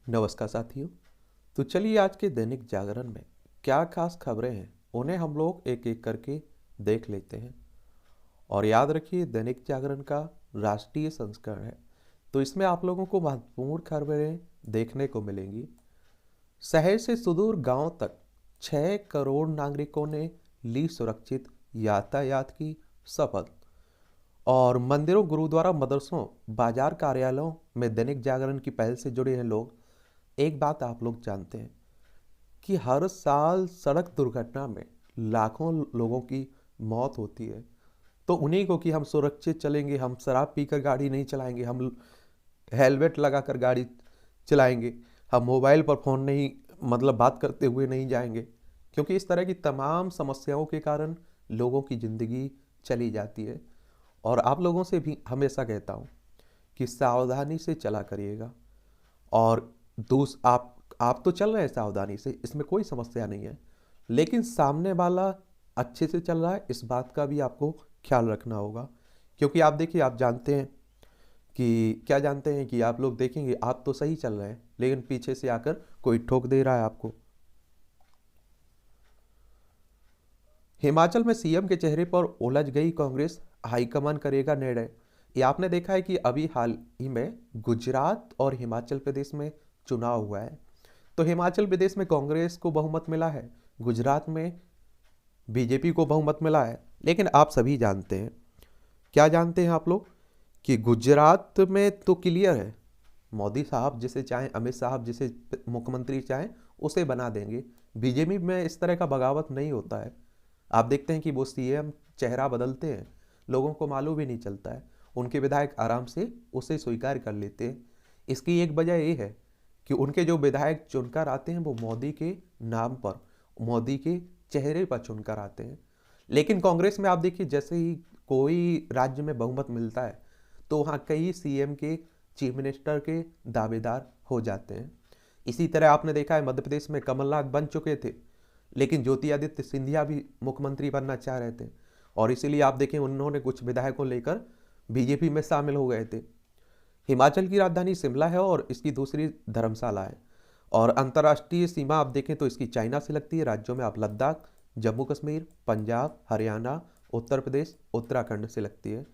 नमस्कार साथियों। तो चलिए आज के दैनिक जागरण में क्या खास खबरें हैं उन्हें हम लोग एक एक करके देख लेते हैं। और याद रखिए दैनिक जागरण का राष्ट्रीय संस्करण है, तो इसमें आप लोगों को महत्वपूर्ण खबरें देखने को मिलेंगी। शहर से सुदूर गांव तक 6 करोड़ नागरिकों ने ली सुरक्षित यातायात की शपथ। और मंदिरों, गुरुद्वारा, मदरसों, बाजार, कार्यालयों में दैनिक जागरण की पहल से जुड़े हैं लोग। एक बात आप लोग जानते हैं कि हर साल सड़क दुर्घटना में लाखों लोगों की मौत होती है। तो उन्हीं को कि हम सुरक्षित चलेंगे, हम शराब पीकर गाड़ी नहीं चलाएंगे, हम हेलमेट लगाकर गाड़ी चलाएंगे, हम मोबाइल पर फ़ोन नहीं बात करते हुए नहीं जाएंगे, क्योंकि इस तरह की तमाम समस्याओं के कारण लोगों की ज़िंदगी चली जाती है। और आप लोगों से भी हमेशा कहता हूँ कि सावधानी से चला करिएगा। और दूस आप तो चल रहे हैं सावधानी से, इसमें कोई समस्या नहीं है, लेकिन सामने वाला अच्छे से चल रहा है, इस बात का भी आपको ख्याल रखना होगा। क्योंकि आप देखिए, आप जानते हैं कि क्या जानते हैं कि आप लोग देखेंगे आप तो सही चल रहे हैं, लेकिन पीछे से आकर कोई ठोक दे रहा है आपको। हिमाचल में सीएम के चेहरे पर उलझ गई कांग्रेस, हाईकमान करेगा निर्णय। ये आपने देखा है कि अभी हाल ही में गुजरात और हिमाचल प्रदेश में चुनाव हुआ है। तो हिमाचल प्रदेश में कांग्रेस को बहुमत मिला है, गुजरात में बीजेपी को बहुमत मिला है। लेकिन आप सभी जानते हैं, क्या जानते हैं आप लोग, कि गुजरात में तो क्लियर है, मोदी साहब जिसे चाहें, अमित साहब जिसे मुख्यमंत्री चाहें उसे बना देंगे। बीजेपी में इस तरह का बगावत नहीं होता है। आप देखते हैं कि वो सीएम चेहरा बदलते हैं, लोगों को मालूम भी नहीं चलता है, उनके विधायक आराम से उसे स्वीकार कर लेते हैं। इसकी एक वजह ये है कि उनके जो विधायक चुनकर आते हैं वो मोदी के नाम पर, मोदी के चेहरे पर चुनकर आते हैं। लेकिन कांग्रेस में आप देखिए, जैसे ही कोई राज्य में बहुमत मिलता है तो वहाँ कई सीएम के, चीफ मिनिस्टर के दावेदार हो जाते हैं। इसी तरह आपने देखा है मध्य प्रदेश में कमलनाथ बन चुके थे, लेकिन ज्योतिरादित्य सिंधिया भी मुख्यमंत्री बनना चाह रहे थे, और इसीलिए आप देखें उन्होंने कुछ विधायकों लेकर बीजेपी में शामिल हो गए थे। हिमाचल की राजधानी शिमला है और इसकी दूसरी धर्मशाला है। और अंतर्राष्ट्रीय सीमा आप देखें तो इसकी चाइना से लगती है। राज्यों में आप लद्दाख, जम्मू कश्मीर, पंजाब, हरियाणा, उत्तर प्रदेश, उत्तराखंड से लगती है।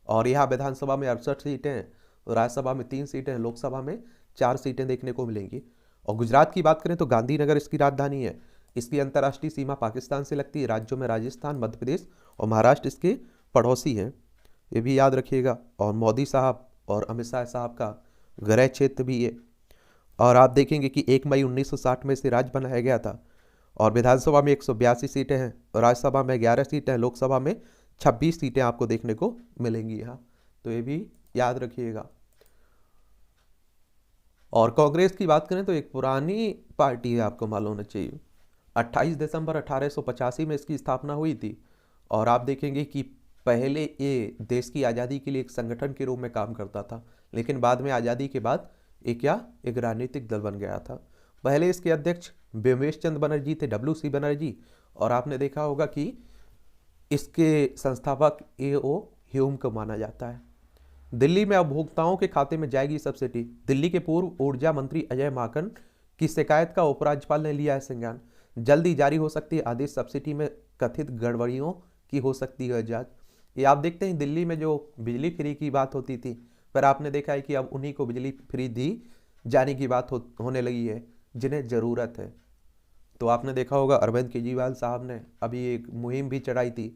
और यहाँ विधानसभा में 68 सीटें हैं, राज्यसभा में 3 सीटें हैं, लोकसभा में 4 सीटें देखने को मिलेंगी। और गुजरात की बात करें तो गांधीनगर इसकी राजधानी है। इसकी अंतर्राष्ट्रीय सीमा पाकिस्तान से लगती है। राज्यों में राजस्थान, मध्य प्रदेश और महाराष्ट्र इसके पड़ोसी हैं, ये भी याद रखिएगा। और मोदी साहब और अमित शाह साहब का गृह क्षेत्र भी है। और आप देखेंगे कि 1 मई 1960 में इसे राज्य बनाया गया था। और विधानसभा में 182 सीटें हैं, राज्यसभा में 11 सीटें हैं, लोकसभा में 26 सीटें आपको देखने को मिलेंगी यहाँ, तो ये भी याद रखिएगा। और कांग्रेस की बात करें तो एक पुरानी पार्टी है, आपको मालूम होना चाहिए। 28 दिसंबर 1885 में इसकी स्थापना हुई थी। और आप देखेंगे कि पहले ये देश की आज़ादी के लिए एक संगठन के रूप में काम करता था, लेकिन बाद में आज़ादी के बाद एक राजनीतिक दल बन गया था। पहले इसके अध्यक्ष बिमवेश चंद्र बनर्जी थे, WC बनर्जी। और आपने देखा होगा कि इसके संस्थापक AO ह्यूम को माना जाता है। दिल्ली में उपभोक्ताओं के खाते में जाएगी सब्सिडी। दिल्ली के पूर्व ऊर्जा मंत्री अजय माकन की शिकायत का उपराज्यपाल ने लिया है संज्ञान। जल्दी जारी हो सकती है आदेश, सब्सिडी में कथित गड़बड़ियों की हो सकती है जांच। ये आप देखते हैं दिल्ली में जो बिजली फ्री की बात होती थी, पर आपने देखा है कि अब उन्हीं को बिजली फ्री दी जाने की बात होने लगी है जिन्हें ज़रूरत है। तो आपने देखा होगा अरविंद केजरीवाल साहब ने अभी एक मुहिम भी चढ़ाई थी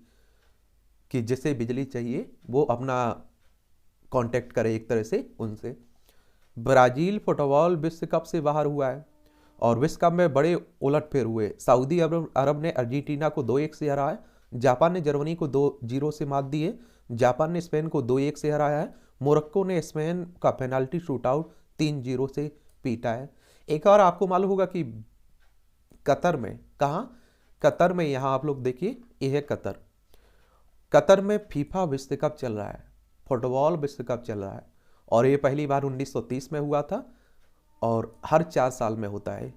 कि जिसे बिजली चाहिए वो अपना कांटेक्ट करे एक तरह से उनसे। ब्राजील फुटबॉल विश्व कप से बाहर हुआ है और विश्व कप में बड़े उलटफेर हुए। सऊदी अरब ने अर्जेंटीना को 2-1 से हराया। जापान ने जर्मनी को 2-0 से मात दी है। जापान ने स्पेन को 2-1 से हराया है। मोरक्को ने स्पेन का पेनाल्टी शूटआउट 3-0 से पीटा है। एक और आपको मालूम होगा कि कतर में, कहाँ, कतर में, यहाँ आप लोग देखिए, यह है कतर। कतर में फीफा विश्व कप चल रहा है, फुटबॉल विश्व कप चल रहा है। और ये पहली बार 1930 में हुआ था और हर 4 साल में होता है।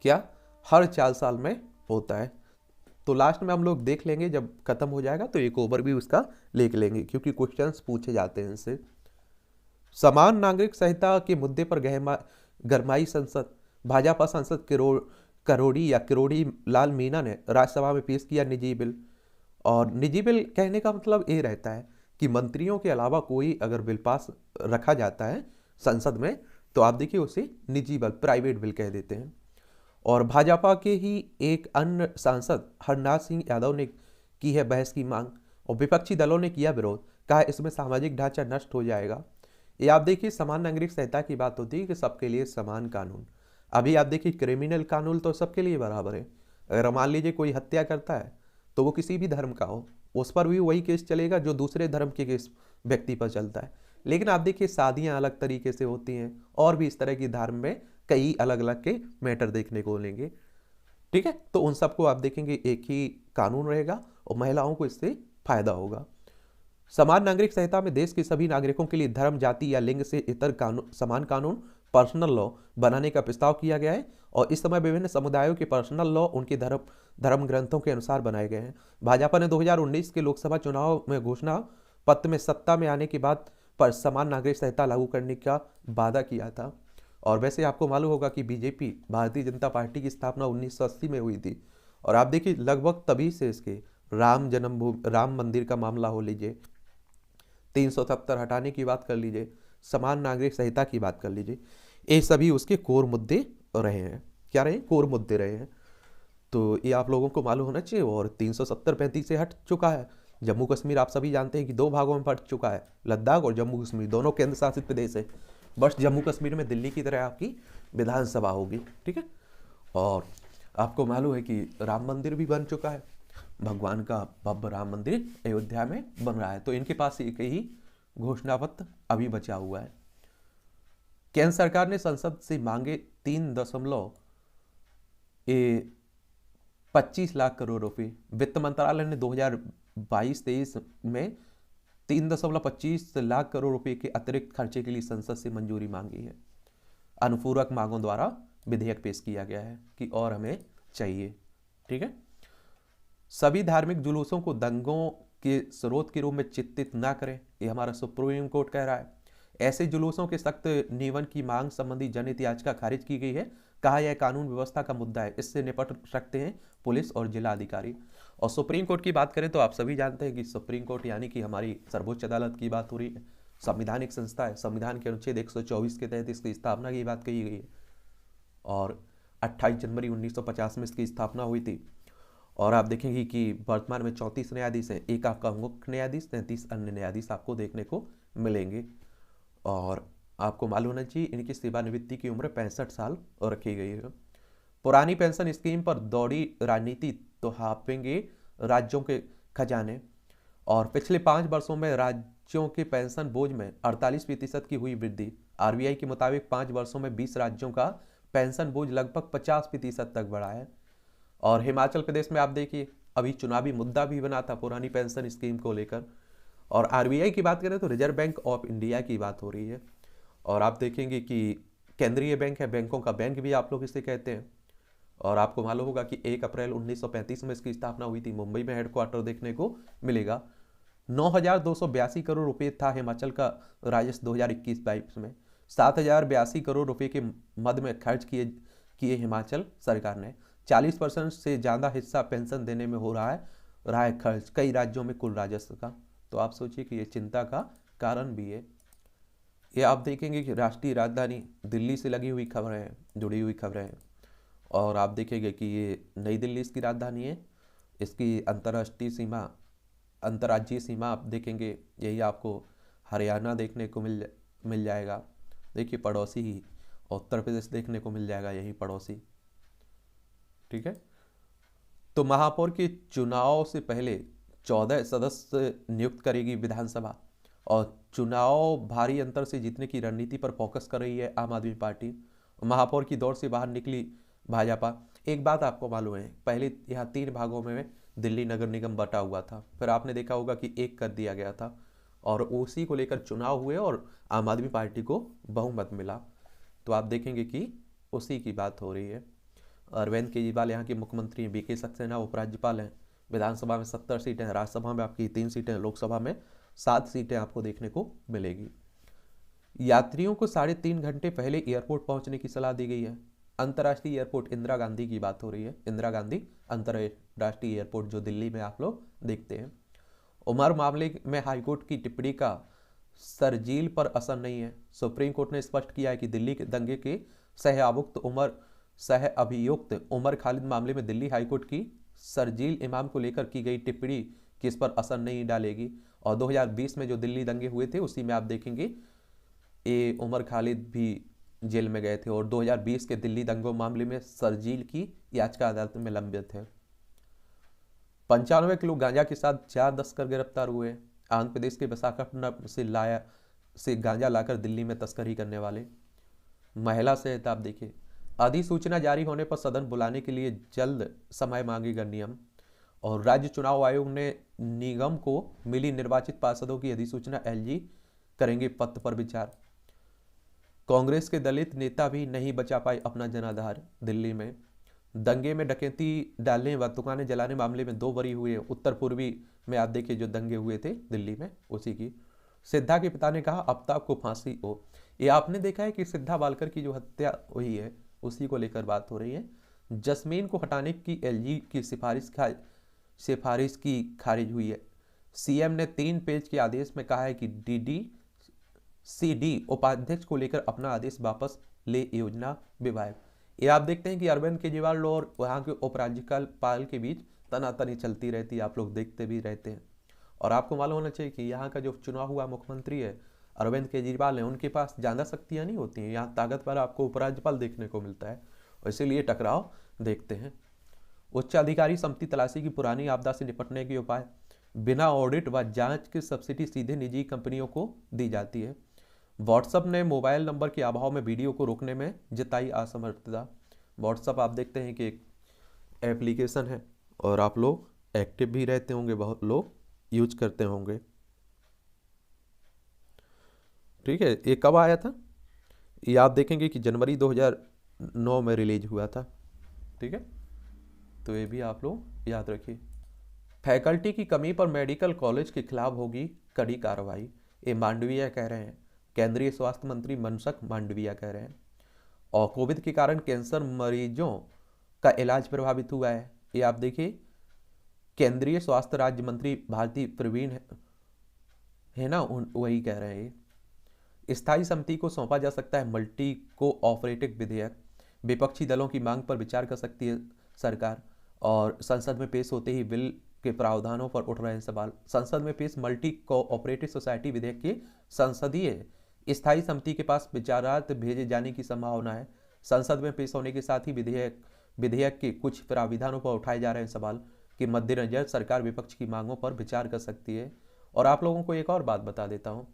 क्या, हर 4 साल में होता है। तो लास्ट में हम लोग देख लेंगे, जब खत्म हो जाएगा तो एक ओवर भी उसका लिख लेंगे, क्योंकि क्वेश्चंस पूछे जाते हैं इनसे। समान नागरिक संहिता के मुद्दे पर गरमाई संसद। भाजपा सांसद करोड़ी या किरोड़ी लाल मीणा ने राज्यसभा में पेश किया निजी बिल। और निजी बिल कहने का मतलब ये रहता है कि मंत्रियों के अलावा कोई अगर बिल पास रखा जाता है संसद में तो आप देखिए उसे निजी बिल, प्राइवेट बिल कह देते हैं। और भाजपा के ही एक अन्य सांसद हरनाथ सिंह यादव ने की है बहस की मांग और विपक्षी दलों ने किया विरोध, कहा इसमें सामाजिक ढांचा नष्ट हो जाएगा। ये आप देखिए समान नागरिक संहिता की बात होती है कि सबके लिए समान कानून। अभी आप देखिए क्रिमिनल कानून तो सबके लिए बराबर है। अगर मान लीजिए कोई हत्या करता है तो वो किसी भी धर्म का हो, उस पर भी वही केस चलेगा जो दूसरे धर्म के केस व्यक्ति पर चलता है। लेकिन आप देखिए शादियां अलग तरीके से होती हैं और भी इस तरह की धर्म में कई अलग अलग के मैटर देखने को मिलेंगे। ठीक है, तो उन सबको आप देखेंगे एक ही कानून रहेगा और महिलाओं को इससे फायदा होगा। समान नागरिक संहिता में देश के सभी नागरिकों के लिए धर्म, जाति या लिंग से इतर कानून, समान कानून, पर्सनल लॉ बनाने का प्रस्ताव किया गया है। और इस समय विभिन्न समुदायों के पर्सनल लॉ उनके धर्म ग्रंथों के अनुसार बनाए गए हैं। भाजपा ने 2019 के लोकसभा चुनाव में घोषणा पत्र में सत्ता में आने के बाद पर समान नागरिक संहिता लागू करने का वादा किया था। और वैसे आपको मालूम होगा कि बीजेपी, भारतीय जनता पार्टी की स्थापना 1980 में हुई थी। और आप देखिए लगभग तभी से इसके राम मंदिर का मामला हो लीजिए, 370 हटाने की बात कर लीजिए, समान नागरिक संहिता की बात कर लीजिए, ये सभी उसके कोर मुद्दे रहे हैं। क्या रहे? कोर मुद्दे रहे हैं। तो ये आप लोगों को मालूम होना चाहिए। और 370-35 से हट चुका है। जम्मू कश्मीर आप सभी जानते हैं कि दो भागों में बंट चुका है, लद्दाख और जम्मू कश्मीर दोनों केंद्र शासित प्रदेश है। बस जम्मू कश्मीर में दिल्ली की तरह आपकी विधानसभा होगी। ठीक है, और आपको मालूम है कि राम मंदिर भी बन चुका है, भगवान का भव्य राम मंदिर अयोध्या में बन रहा है। तो इनके पास एक ही घोषणा पत्र अभी बचा हुआ है। केंद्र सरकार ने संसद से मांगे 3.25 लाख करोड़ रुपए। वित्त मंत्रालय ने 2022-23 में 3.25 लाख करोड़ रुपए के अतिरिक्त खर्चे के लिए संसद से मंजूरी मांगी है। अनुपूरक मांगों द्वारा विधेयक पेश किया गया है कि और हमें चाहिए। ठीक है, सभी धार्मिक जुलूसों को दंगों के स्रोत के रूप में चित्रित ना करें, ये हमारा सुप्रीम कोर्ट कह रहा है। ऐसे जुलूसों के सख्त नियमन की मांग संबंधी जनहित याचिका खारिज की गई है। कहा यह कानून व्यवस्था का मुद्दा है, इससे निपट सकते हैं पुलिस और जिला अधिकारी। और सुप्रीम कोर्ट की बात करें तो आप सभी जानते हैं कि सुप्रीम कोर्ट यानी कि हमारी सर्वोच्च अदालत की बात हो रही है। संविधानिक संस्था है, संविधान के अनुच्छेद 124 के तहत इसकी स्थापना की बात कही गई है। और 28 जनवरी 1950 में इसकी स्थापना हुई थी। और आप देखेंगे कि वर्तमान में 34 न्यायाधीश हैं, एक आपका मुख्य न्यायाधीश, 33 अन्य न्यायाधीश आपको देखने को मिलेंगे। और आपको मालूम होना चाहिए इनकी सेवानिवृत्ति की उम्र 65 साल रखी गई है। पुरानी पेंशन स्कीम पर दौड़ी राजनीति तो हाँपेंगे राज्यों के खजाने। और पिछले 5 वर्षों में राज्यों के पेंशन बोझ में 48% की हुई वृद्धि। आरबीआई के मुताबिक 5 वर्षों में 20 राज्यों का पेंशन बोझ लगभग 50% तक बढ़ा है। और हिमाचल प्रदेश में आप देखिए अभी चुनावी मुद्दा भी बना था पुरानी पेंशन स्कीम को लेकर। और आरबीआई की बात करें तो रिजर्व बैंक ऑफ इंडिया की बात हो रही है। और आप देखेंगे कि केंद्रीय बैंक है, बैंकों का बैंक भी आप लोग इसे कहते हैं। और आपको मालूम होगा कि 1 अप्रैल 1935 में इसकी स्थापना हुई थी। मुंबई में हेडक्वार्टर देखने को मिलेगा। 9,282 करोड़ रुपए था हिमाचल का राजस्व 2021-22 में। 7,082 करोड़ रुपए के मद में खर्च किए हिमाचल सरकार ने। 40% से ज़्यादा हिस्सा पेंशन देने में हो रहा है खर्च कई राज्यों में कुल राजस्व का। तो आप सोचिए कि ये चिंता का कारण भी है। ये आप देखेंगे कि राष्ट्रीय राजधानी दिल्ली से लगी हुई खबरें हैं, जुड़ी हुई खबरें हैं। और आप देखेंगे कि ये नई दिल्ली इसकी राजधानी है। इसकी अंतर्राज्यीय सीमा आप देखेंगे, यही आपको हरियाणा देखने को मिल जाएगा। देखिए पड़ोसी ही उत्तर प्रदेश देखने को मिल जाएगा, यही पड़ोसी। ठीक है, तो महापौर के चुनाव से पहले 14 सदस्य नियुक्त करेगी विधानसभा। और चुनाव भारी अंतर से जीतने की रणनीति पर फोकस कर रही है आम आदमी पार्टी। महापौर की दौड़ से बाहर निकली भाजपा। एक बात आपको मालूम है, पहले यहाँ 3 भागों में दिल्ली नगर निगम बटा हुआ था, फिर आपने देखा होगा कि एक कर दिया गया था। और उसी को लेकर चुनाव हुए और आम आदमी पार्टी को बहुमत मिला। तो आप देखेंगे कि उसी की बात हो रही है। अरविंद केजरीवाल यहाँ के मुख्यमंत्री हैं, बीके सक्सेना उपराज्यपाल हैं। विधानसभा में 70 सीटें हैं, राज्यसभा में आपकी 3 सीटें हैं, लोकसभा में 7 सीटें आपको देखने को मिलेगी। यात्रियों को 3.5 घंटे पहले एयरपोर्ट पहुंचने की सलाह दी गई है। अंतर्राष्ट्रीय एयरपोर्ट इंदिरा गांधी की बात हो रही है, इंदिरा गांधी अंतर्राष्ट्रीय एयरपोर्ट जो दिल्ली में आप लोग देखते हैं। उमर मामले में हाईकोर्ट की टिप्पणी का शरजील पर असर नहीं है। सुप्रीम कोर्ट ने स्पष्ट किया है कि दिल्ली के दंगे के सह अभियुक्त उमर खालिद मामले में दिल्ली हाईकोर्ट की शरजील इमाम को लेकर की गई टिप्पणी कि इस पर असर नहीं डालेगी। और 2020 में जो दिल्ली दंगे हुए थे उसी में आप देखेंगे ये उमर खालिद भी जेल में गए थे और 2020 के दिल्ली दंगों मामले में शरजील की याचिका अदालत में लंबित है। 95 किलो गांजा के साथ 4 तस्कर गिरफ्तार हुए। आंध्र प्रदेश के विशाखापट्टनम से गांजा लाकर दिल्ली में तस्करी करने वाले महिला सहित आप देखिए। अधिसूचना जारी होने पर सदन बुलाने के लिए जल्द समय मांगेगा नियम। और राज्य चुनाव आयोग ने निगम को मिली निर्वाचित पार्षदों की अधिसूचना एलजी करेंगे पत्र पर विचार। कांग्रेस के दलित नेता भी नहीं बचा पाए अपना जनाधार। दिल्ली में दंगे में डकैती डालने व दुकानें जलाने मामले में 2 बरी हुए। उत्तर पूर्वी में आप देखिए जो दंगे हुए थे दिल्ली में उसी की। सिद्धा के पिता ने कहा अब तो आपको फांसी हो। ये आपने देखा है कि सिद्धा बालकर की जो हत्या हुई है उसी को लेकर बात हो रही है। जस्मीन को हटाने की एलजी की सिफारिश की खारिज हुई है। सीएम ने 3 पेज के आदेश में कहा है कि सीडी उपाध्यक्ष को लेकर अपना आदेश वापस ले योजना विभाग। ये आप देखते हैं कि अरविंद केजरीवाल और वहाँ के उपराज्यपाल के बीच तनातनी चलती रहती है, आप लोग देखते भी रहते हैं। और आपको मालूम होना चाहिए कि यहाँ का जो चुनाव हुआ मुख्यमंत्री है अरविंद केजरीवाल है, उनके पास ज़्यादा शक्तियाँ नहीं होती हैं। यहाँ ताकतवर आपको उपराज्यपाल देखने को मिलता है और इसीलिए टकराव देखते हैं। उच्च अधिकारी समिति तलाशी की पुरानी आपदा से निपटने के उपाय। बिना ऑडिट व जांच के सब्सिडी सीधे निजी कंपनियों को दी जाती है। व्हाट्सएप ने मोबाइल नंबर के अभाव में वीडियो को रोकने में जताई असमर्थता। व्हाट्सएप आप देखते हैं कि एक एप्लीकेशन है और आप लोग एक्टिव भी रहते होंगे, बहुत लोग यूज करते होंगे। ठीक है, ये कब आया था? ये आप देखेंगे कि जनवरी 2009 में रिलीज हुआ था। ठीक है, तो ये भी आप लोग याद रखिए। फैकल्टी की कमी पर मेडिकल कॉलेज के खिलाफ होगी कड़ी कार्रवाई, ये मांडविया कह रहे हैं। केंद्रीय स्वास्थ्य मंत्री मनसुख मांडविया कह रहे हैं। और कोविड के कारण कैंसर मरीजों का इलाज प्रभावित हुआ है, ये आप देखिए। केंद्रीय स्वास्थ्य राज्य मंत्री भारती प्रवीण है ना, वही कह रहे हैं। स्थायी समिति को सौंपा जा सकता है मल्टी कोऑपरेटिव विधेयक। विपक्षी दलों की मांग पर विचार कर सकती है सरकार। और संसद में पेश होते ही बिल के प्रावधानों पर उठ रहे हैं सवाल। संसद में पेश मल्टी कोऑपरेटिव सोसाइटी विधेयक के संसदीय स्थायी समिति के पास विचारार्थ भेजे जाने की संभावना है। संसद में पेश होने के साथ ही विधेयक के कुछ प्राविधानों पर उठाए जा रहे हैं सवाल के मद्देनजर सरकार विपक्ष की मांगों पर विचार कर सकती है। और आप लोगों को एक और बात बता देता हूँ,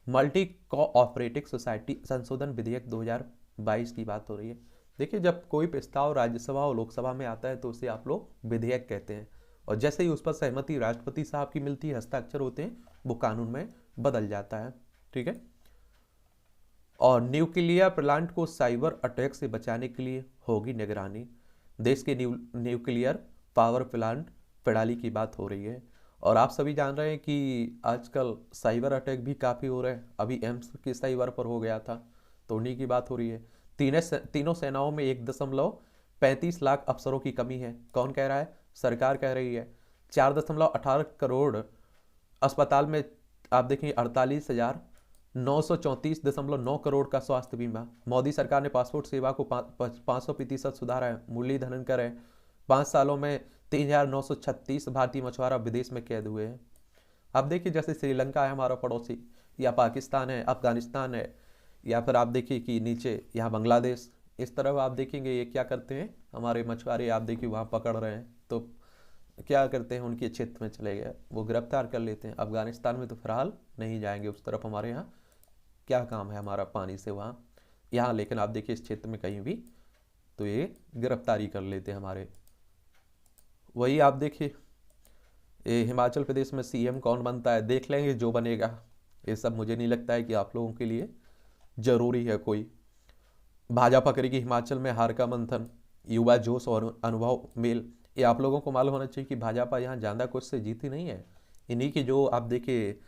मल्टी कोऑपरेटिव सोसाइटी संशोधन विधेयक 2022 की बात हो रही है। देखिए, जब कोई प्रस्ताव राज्यसभा और लोकसभा में आता है तो उसे आप लोग विधेयक कहते हैं और जैसे ही उस पर सहमति राष्ट्रपति साहब की मिलती है, हस्ताक्षर होते हैं, वो कानून में बदल जाता है। ठीक है। और न्यूक्लियर प्लांट को साइबर अटैक से बचाने के लिए होगी निगरानी। देश के न्यूक्लियर पावर प्लांट प्रणाली की बात हो रही है और आप सभी जान रहे हैं कि आजकल साइबर अटैक भी काफ़ी हो रहे हैं। अभी एम्स के साइबर पर हो गया था, तो उन्हीं की बात हो रही है। तीनों सेनाओं में 1.35 लाख अफसरों की कमी है। कौन कह रहा है? सरकार कह रही है। 4.18 करोड़ अस्पताल में आप देखें 48,934.9 करोड़ का स्वास्थ्य बीमा। मोदी सरकार ने पासपोर्ट सेवा को 500% सुधारा है। मुरलीधरन कर रहे 5 सालों में 3,936 भारतीय मछुआरा विदेश में कैद हुए हैं। अब देखिए, जैसे श्रीलंका है हमारा पड़ोसी, या पाकिस्तान है, अफगानिस्तान है, या फिर आप देखिए कि नीचे यहाँ बांग्लादेश, इस तरफ आप देखेंगे ये क्या करते हैं, हमारे मछुआरे आप देखिए वहाँ पकड़ रहे हैं तो क्या करते हैं, उनके क्षेत्र में चले गए, वो गिरफ्तार कर लेते हैं। अफगानिस्तान में तो फिलहाल नहीं जाएंगे उस तरफ, हमारे यहाँ क्या काम है हमारा पानी से वहाँ, यहाँ लेकिन आप देखिए इस क्षेत्र में कहीं भी तो ये गिरफ्तारी कर लेते हैं हमारे। वही आप देखिए ये हिमाचल प्रदेश में सीएम कौन बनता है, देख लेंगे जो बनेगा। ये सब मुझे नहीं लगता है कि आप लोगों के लिए जरूरी है कोई। भाजपा करेगी हिमाचल में हार का मंथन, युवा जोश और अनुभव मेल। ये आप लोगों को मालूम होना चाहिए कि भाजपा यहाँ ज़्यादा कुछ से जीती नहीं है। इन्हीं की जो आप देखिए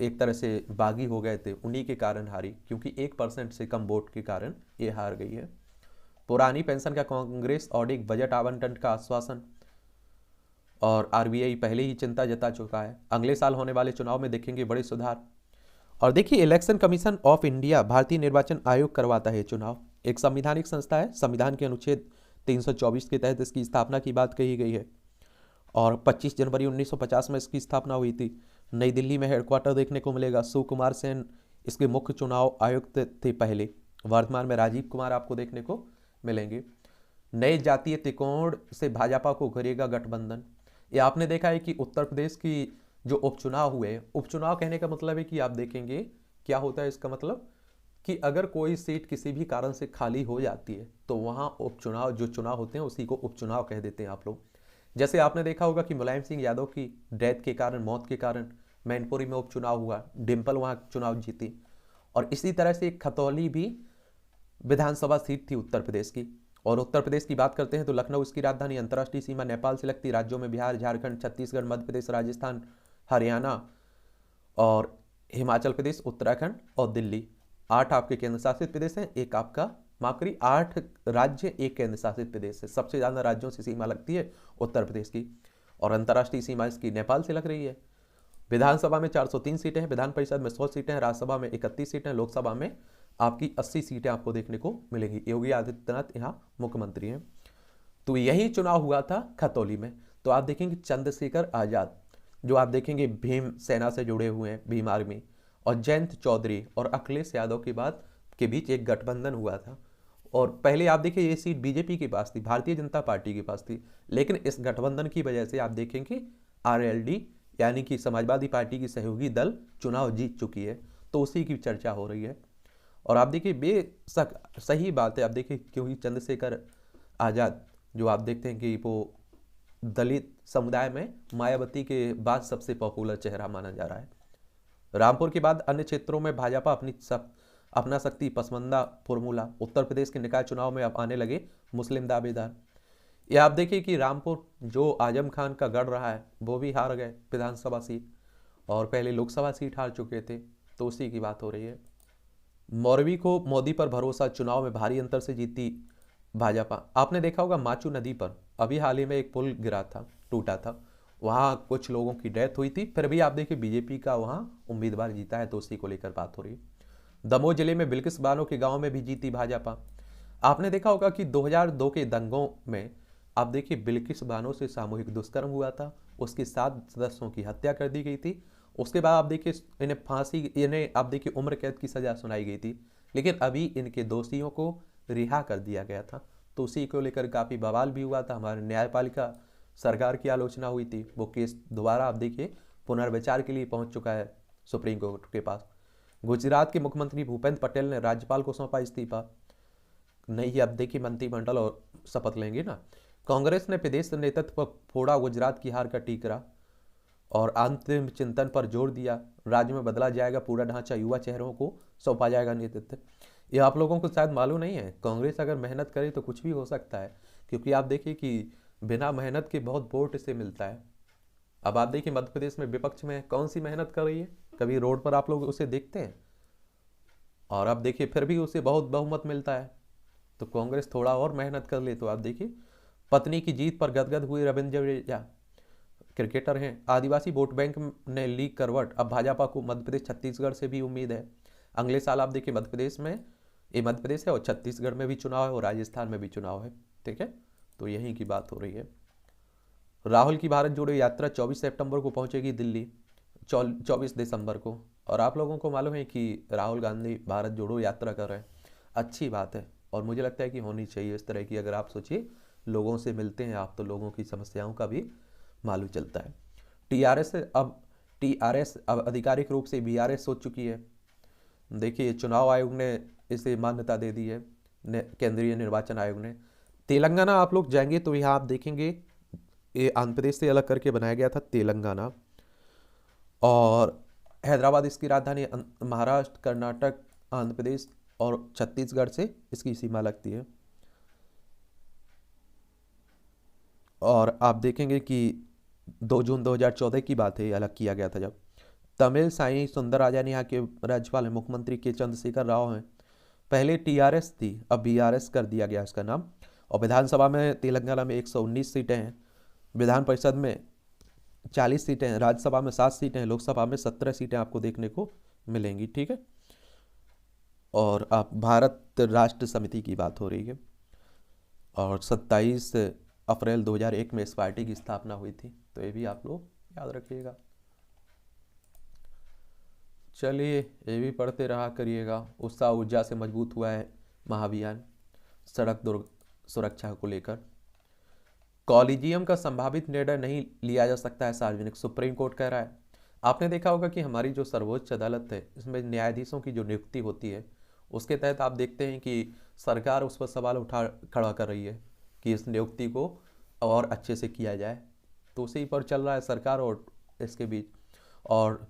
एक तरह से बागी हो गए थे, उन्हीं के कारण हारी, क्योंकि 1% से कम वोट के कारण ये हार गई है। पुरानी पेंशन का कांग्रेस ऑडिट बजट आवंटन का आश्वासन, और आरबीआई पहले ही चिंता जता चुका है, अगले साल होने वाले चुनाव में देखेंगे बड़े सुधार। और देखिए, इलेक्शन कमीशन ऑफ इंडिया, भारतीय निर्वाचन आयोग करवाता है चुनाव, एक संवैधानिक संस्था है, संविधान के अनुच्छेद 324 के तहत इसकी स्थापना की बात कही गई है, और 25 जनवरी 1950 में इसकी स्थापना हुई थी। नई दिल्ली में हेडक्वार्टर देखने को मिलेगा। सुकुमार सेन इसके मुख्य चुनाव आयुक्त थे पहले, वर्तमान में राजीव कुमार आपको देखने को मिलेंगे। नए जातीय त्रिकोण से भाजपा को घेरेगा गठबंधन। ये आपने देखा है कि उत्तर प्रदेश की जो उपचुनाव हुए, उपचुनाव कहने का मतलब है कि आप देखेंगे क्या होता है, इसका मतलब कि अगर कोई सीट किसी भी कारण से खाली हो जाती है तो वहाँ उपचुनाव, जो चुनाव होते हैं उसी को उपचुनाव कह देते हैं आप लोग। जैसे आपने देखा होगा कि मुलायम सिंह यादव की डेथ के कारण, मौत के कारण मैनपुरी में उपचुनाव हुआ, डिम्पल वहाँ चुनाव जीती। और इसी तरह से खतौली भी विधानसभा सीट थी उत्तर प्रदेश की। और उत्तर प्रदेश की बात करते हैं तो लखनऊ इसकी राजधानी, अंतर्राष्ट्रीय सीमा नेपाल से लगती, राज्यों में बिहार, झारखंड, छत्तीसगढ़, मध्य प्रदेश, राजस्थान, हरियाणा और हिमाचल प्रदेश, उत्तराखंड और दिल्ली। 8 आपके केंद्र शासित प्रदेश हैं, एक आपका, माफ करिए, 8 राज्य, एक केंद्र शासित प्रदेश है। सबसे ज़्यादा राज्यों से सीमा लगती है उत्तर प्रदेश की, और अंतर्राष्ट्रीय सीमा इसकी नेपाल से लग रही है। विधानसभा में 403 सीटें हैं, विधान परिषद में 100 सीटें हैं, राज्यसभा में 31 सीटें, लोकसभा में आपकी 80 सीटें आपको देखने को मिलेंगी। योगी आदित्यनाथ यहाँ मुख्यमंत्री हैं। तो यही चुनाव हुआ था खतौली में। तो आप देखेंगे चंद्रशेखर आजाद, जो आप देखेंगे भीम सेना से जुड़े हुए हैं, भीम आर्मी, और जयंत चौधरी और अखिलेश यादव के बाद के बीच एक गठबंधन हुआ था। और पहले आप देखिए ये सीट बीजेपी के पास थी, भारतीय जनता पार्टी के पास थी, लेकिन इस गठबंधन की वजह से आप देखेंगे आरएलडी यानी कि समाजवादी पार्टी की सहयोगी दल चुनाव जीत चुकी है। तो उसी की चर्चा हो रही है। और आप देखिए बेशक सही बात है, आप देखिए क्योंकि चंद्रशेखर आज़ाद जो आप देखते हैं कि वो दलित समुदाय में मायावती के बाद सबसे पॉपुलर चेहरा माना जा रहा है। रामपुर के बाद अन्य क्षेत्रों में भाजपा अपना शक्ति पसमंदा फॉर्मूला। उत्तर प्रदेश के निकाय चुनाव में अब आने लगे मुस्लिम दावेदार। ये आप देखिए कि रामपुर जो आजम खान का गढ़ रहा है वो भी हार गए विधानसभा सीट, और पहले लोकसभा सीट हार चुके थे, तो उसी की बात हो रही है। मौरवी को मोदी पर भरोसा, चुनाव में भारी अंतर से जीती भाजपा। आपने देखा होगा माचू नदी पर अभी हाल ही में एक पुल गिरा था, टूटा था, वहाँ कुछ लोगों की डेथ हुई थी, फिर भी आप देखिए बीजेपी का वहाँ उम्मीदवार जीता है, तो उसी को लेकर बात हो रही है। दमोह जिले में बिल्किस बानो के गांव में भी जीती भाजपा। आपने देखा होगा कि 2002 के दंगों में आप देखिए बिल्किस बानो से सामूहिक दुष्कर्म हुआ था, उसके 7 सदस्यों की हत्या कर दी गई थी। उसके बाद आप देखिए इन्हें आप देखिए उम्र कैद की सजा सुनाई गई थी, लेकिन अभी इनके दोषियों को रिहा कर दिया गया था। तो उसी को लेकर काफ़ी बवाल भी हुआ था, हमारे न्यायपालिका सरकार की आलोचना हुई थी। वो केस दोबारा आप देखिए पुनर्विचार के लिए पहुंच चुका है सुप्रीम कोर्ट के पास। गुजरात के मुख्यमंत्री भूपेंद्र पटेल ने राज्यपाल को सौंपा इस्तीफा। नहीं, अब देखिए मंत्रिमंडल और शपथ लेंगे ना। कांग्रेस ने प्रदेश नेतृत्व पर फोड़ा गुजरात की हार का टीकरा, और अंतिम चिंतन पर जोर दिया। राज्य में बदला जाएगा पूरा ढांचा, युवा चेहरों को सौंपा जाएगा नेतृत्व। ये आप लोगों को शायद मालूम नहीं है, कांग्रेस अगर मेहनत करे तो कुछ भी हो सकता है, क्योंकि आप देखिए कि बिना मेहनत के बहुत वोट से मिलता है। अब आप देखिए मध्य प्रदेश में विपक्ष में कौन सी मेहनत कर रही है, कभी रोड पर आप लोग उसे देखते हैं? और अब देखिए फिर भी उसे बहुत बहुमत मिलता है। तो कांग्रेस थोड़ा और मेहनत कर ले तो आप देखिए। पत्नी की जीत पर गदगद हुए रविंद्र जडेजा, क्रिकेटर हैं। आदिवासी वोट बैंक ने ली करवट, अब भाजपा को मध्य प्रदेश छत्तीसगढ़ से भी उम्मीद है। अगले साल आप देखिए मध्य प्रदेश में, ये मध्य प्रदेश है और छत्तीसगढ़ में भी चुनाव है और राजस्थान में भी चुनाव है, ठीक है। तो यहीं की बात हो रही है। राहुल की भारत जोड़ो यात्रा 24 सितंबर को पहुंचेगी दिल्ली, 24 दिसंबर को। और आप लोगों को मालूम है कि राहुल गांधी भारत जोड़ो यात्रा कर रहे हैं, अच्छी बात है, और मुझे लगता है कि होनी चाहिए इस तरह की। अगर आप सोचिए लोगों से मिलते हैं आप, तो लोगों की समस्याओं का भी मालूम चलता है। टीआरएस अब आधिकारिक रूप से बीआरएस हो चुकी है। देखिए चुनाव आयोग ने इसे मान्यता दे दी है, केंद्रीय निर्वाचन आयोग ने। तेलंगाना आप लोग जाएंगे तो यहाँ आप देखेंगे ये आंध्र प्रदेश से अलग करके बनाया गया था तेलंगाना, और हैदराबाद इसकी राजधानी। महाराष्ट्र, कर्नाटक, आंध्र प्रदेश और छत्तीसगढ़ से इसकी सीमा लगती है। और आप देखेंगे कि 2 जून 2014 की बात है, अलग किया गया था जब। तमिल साई सुंदरराजन यहाँ के राज्यपाल हैं, मुख्यमंत्री के चंद्रशेखर राव हैं। पहले टीआरएस थी, अब बीआरएस कर दिया गया इसका नाम। और विधानसभा में तेलंगाना में 119 सीटें हैं, विधान परिषद में 40 सीटें हैं, राज्यसभा में 7 सीटें हैं, लोकसभा में 17 सीटें आपको देखने को मिलेंगी। ठीक है। और आप भारत राष्ट्र समिति की बात हो रही है, और 27 अप्रैल 2001 में इस पार्टी की स्थापना हुई थी, तो ये भी आप लोग याद रखिएगा। चलिए ये भी पढ़ते रहा करिएगा। उत्साह ऊर्जा से मजबूत हुआ है महाअभियान सड़क सुरक्षा को लेकर। कॉलेजियम का संभावित निर्णय नहीं लिया जा सकता है सार्वजनिक, सुप्रीम कोर्ट कह रहा है। आपने देखा होगा कि हमारी जो सर्वोच्च अदालत है, इसमें न्यायाधीशों की जो नियुक्ति होती है, उसके तहत आप देखते हैं कि सरकार उस पर सवाल खड़ा कर रही है कि इस नियुक्ति को और अच्छे से किया जाए। तो उसी पर चल रहा है सरकार और इसके बीच। और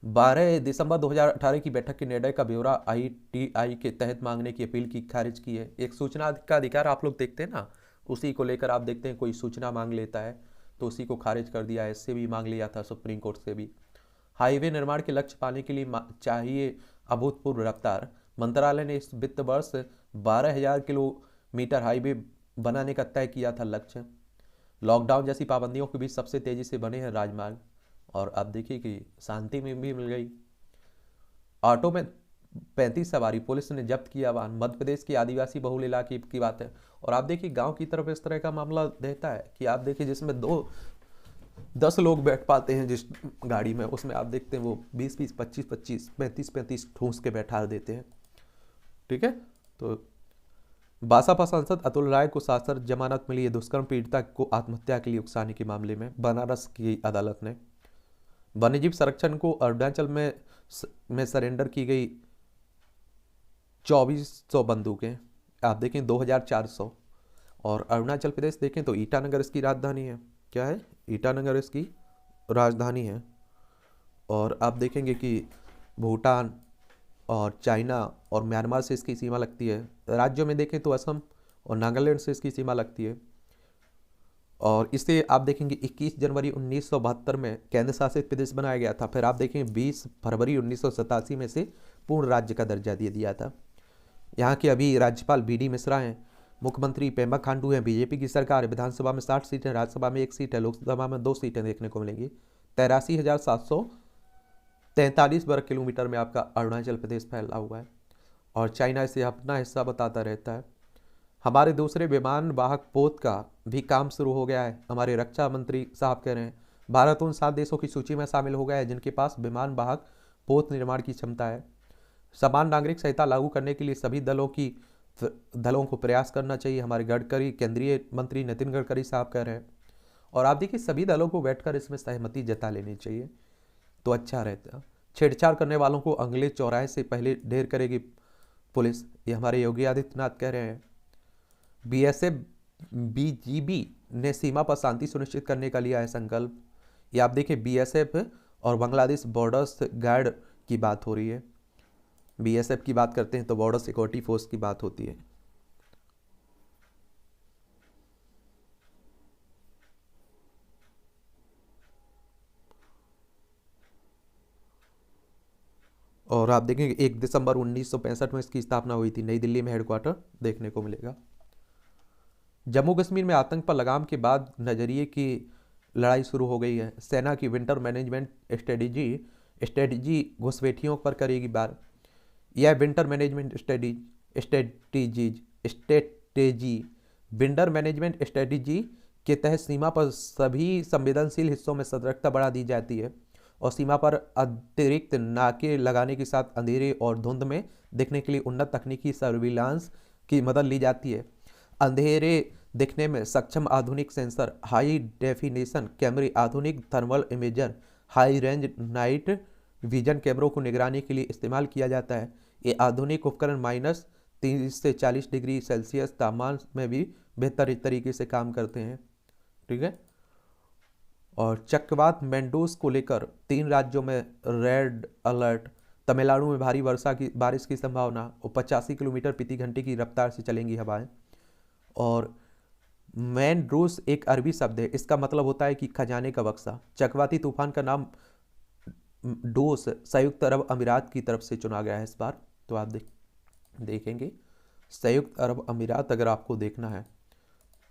12 दिसंबर 2018 की बैठक के निर्णय का ब्यौरा आईटीआई के तहत मांगने की अपील की खारिज की है। एक सूचना का अधिकार आप लोग देखते हैं ना, उसी को लेकर आप देखते हैं कोई सूचना मांग लेता है तो उसी को खारिज कर दिया है। इससे भी मांग लिया था सुप्रीम कोर्ट से भी। हाईवे निर्माण के लक्ष्य पाने के लिए चाहिए अभूतपूर्व रफ्तार। मंत्रालय ने इस वित्त वर्ष 12,000 किलोमीटर हाईवे बनाने का तय किया था लक्ष्य। लॉकडाउन जैसी पाबंदियों के बीच सबसे तेजी से बने हैं राजमार्ग। और अब देखिए कि शांति में भी मिल गई। ऑटो में 35 सवारी, पुलिस ने जब्त किया वाहन। मध्य प्रदेश की आदिवासी बहुल इलाके की बात है। और आप देखिए गांव की तरफ इस तरह का मामला रहता है कि आप देखिए जिसमें 10 लोग बैठ पाते हैं जिस गाड़ी में, उसमें आप देखते हैं वो 20-20, 25-25, 35-35 ठूस के बैठा देते हैं। ठीक है। तो बासापा सांसद अतुल राय को शासर जमानत मिली है दुष्कर्म पीड़िता को आत्महत्या के लिए उकसाने के मामले में, बनारस की अदालत ने। वन्यजीव संरक्षण को अरुणाचल में सरेंडर की गई 2400 बंदूकें, आप देखें 2400। और अरुणाचल प्रदेश देखें तो ईटानगर इसकी राजधानी है। क्या है? ईटानगर इसकी राजधानी है। और आप देखेंगे कि भूटान और चाइना और म्यांमार से इसकी सीमा लगती है। राज्यों में देखें तो असम और नागालैंड से इसकी सीमा लगती है। और इसे आप देखेंगे 21 जनवरी 1972 में केंद्र शासित प्रदेश बनाया गया था। फिर आप देखें 20 फरवरी 1987 में से पूर्ण राज्य का दर्जा दे दिया था। यहाँ के अभी राज्यपाल BD मिश्रा हैं, मुख्यमंत्री पेमा खांडू हैं, बीजेपी की सरकार है। विधानसभा में 60 सीटें, राज्यसभा में 1 सीट है, लोकसभा में 2 सीटें देखने को मिलेंगी। 83,743 वर्ग किलोमीटर में आपका अरुणाचल प्रदेश फैला हुआ है। और चाइना इसे अपना हिस्सा बताता रहता है। हमारे दूसरे विमान वाहक पोत का भी काम शुरू हो गया है, हमारे रक्षा मंत्री साहब कह रहे हैं। भारत उन 7 देशों की सूची में शामिल हो गया है जिनके पास विमान वाहक पोत निर्माण की क्षमता है। समान नागरिक संहिता लागू करने के लिए सभी दलों को प्रयास करना चाहिए, हमारे केंद्रीय मंत्री नितिन गडकरी साहब कह रहे हैं। और आप देखिए सभी दलों को बैठकर इसमें सहमति जता लेनी चाहिए तो अच्छा रहता। छेड़छाड़ करने वालों को अगले चौराहे से पहले ढेर करेगी पुलिस, ये हमारे योगी आदित्यनाथ कह रहे हैं। BSF BGB ने सीमा पर शांति सुनिश्चित करने का लिया है संकल्प। ये आप देखिए BSF और बांग्लादेश बॉर्डर्स गार्ड की बात हो रही है। BSF की बात करते हैं तो बॉर्डर सिक्योरिटी फोर्स की बात होती है। और आप देखेंगे 1 दिसंबर 1965 में इसकी स्थापना हुई थी, नई दिल्ली में हेडक्वार्टर देखने को मिलेगा। जम्मू कश्मीर में आतंक पर लगाम के बाद नजरिए की लड़ाई शुरू हो गई है। सेना की विंटर मैनेजमेंट स्ट्रेटजी घुसपैठियों पर करेगी बार। यह winter management strategy winter management strategy के तहत सीमा पर सभी संवेदनशील हिस्सों में सतर्कता बढ़ा दी जाती है और सीमा पर अतिरिक्त नाके लगाने के साथ अंधेरे और धुंध में दिखने के लिए उन्नत तकनीकी सर्विलांस की मदद ली जाती है। अंधेरे दिखने में सक्षम आधुनिक सेंसर, हाई डेफिनेशन कैमरे, आधुनिक thermal imager, high range night vision कैमरों को निगरानी के लिए इस्तेमाल किया जाता है। ये आधुनिक उपकरण -30 से 40 डिग्री सेल्सियस तापमान में भी बेहतर तरीके से काम करते हैं। ठीक है। और चक्रवात मेंडूस को लेकर 3 राज्यों में रेड अलर्ट। तमिलनाडु में भारी बारिश की संभावना और 85 किलोमीटर प्रति घंटे की रफ्तार से चलेंगी हवाएं। और मेंडूस एक अरबी शब्द है, इसका मतलब होता है कि खजाने का बक्सा। चक्रवाती तूफान का नाम डोस संयुक्त अरब अमीरात की तरफ से चुना गया है इस बार। तो आप देखेंगे संयुक्त अरब अमीरात अगर आपको देखना है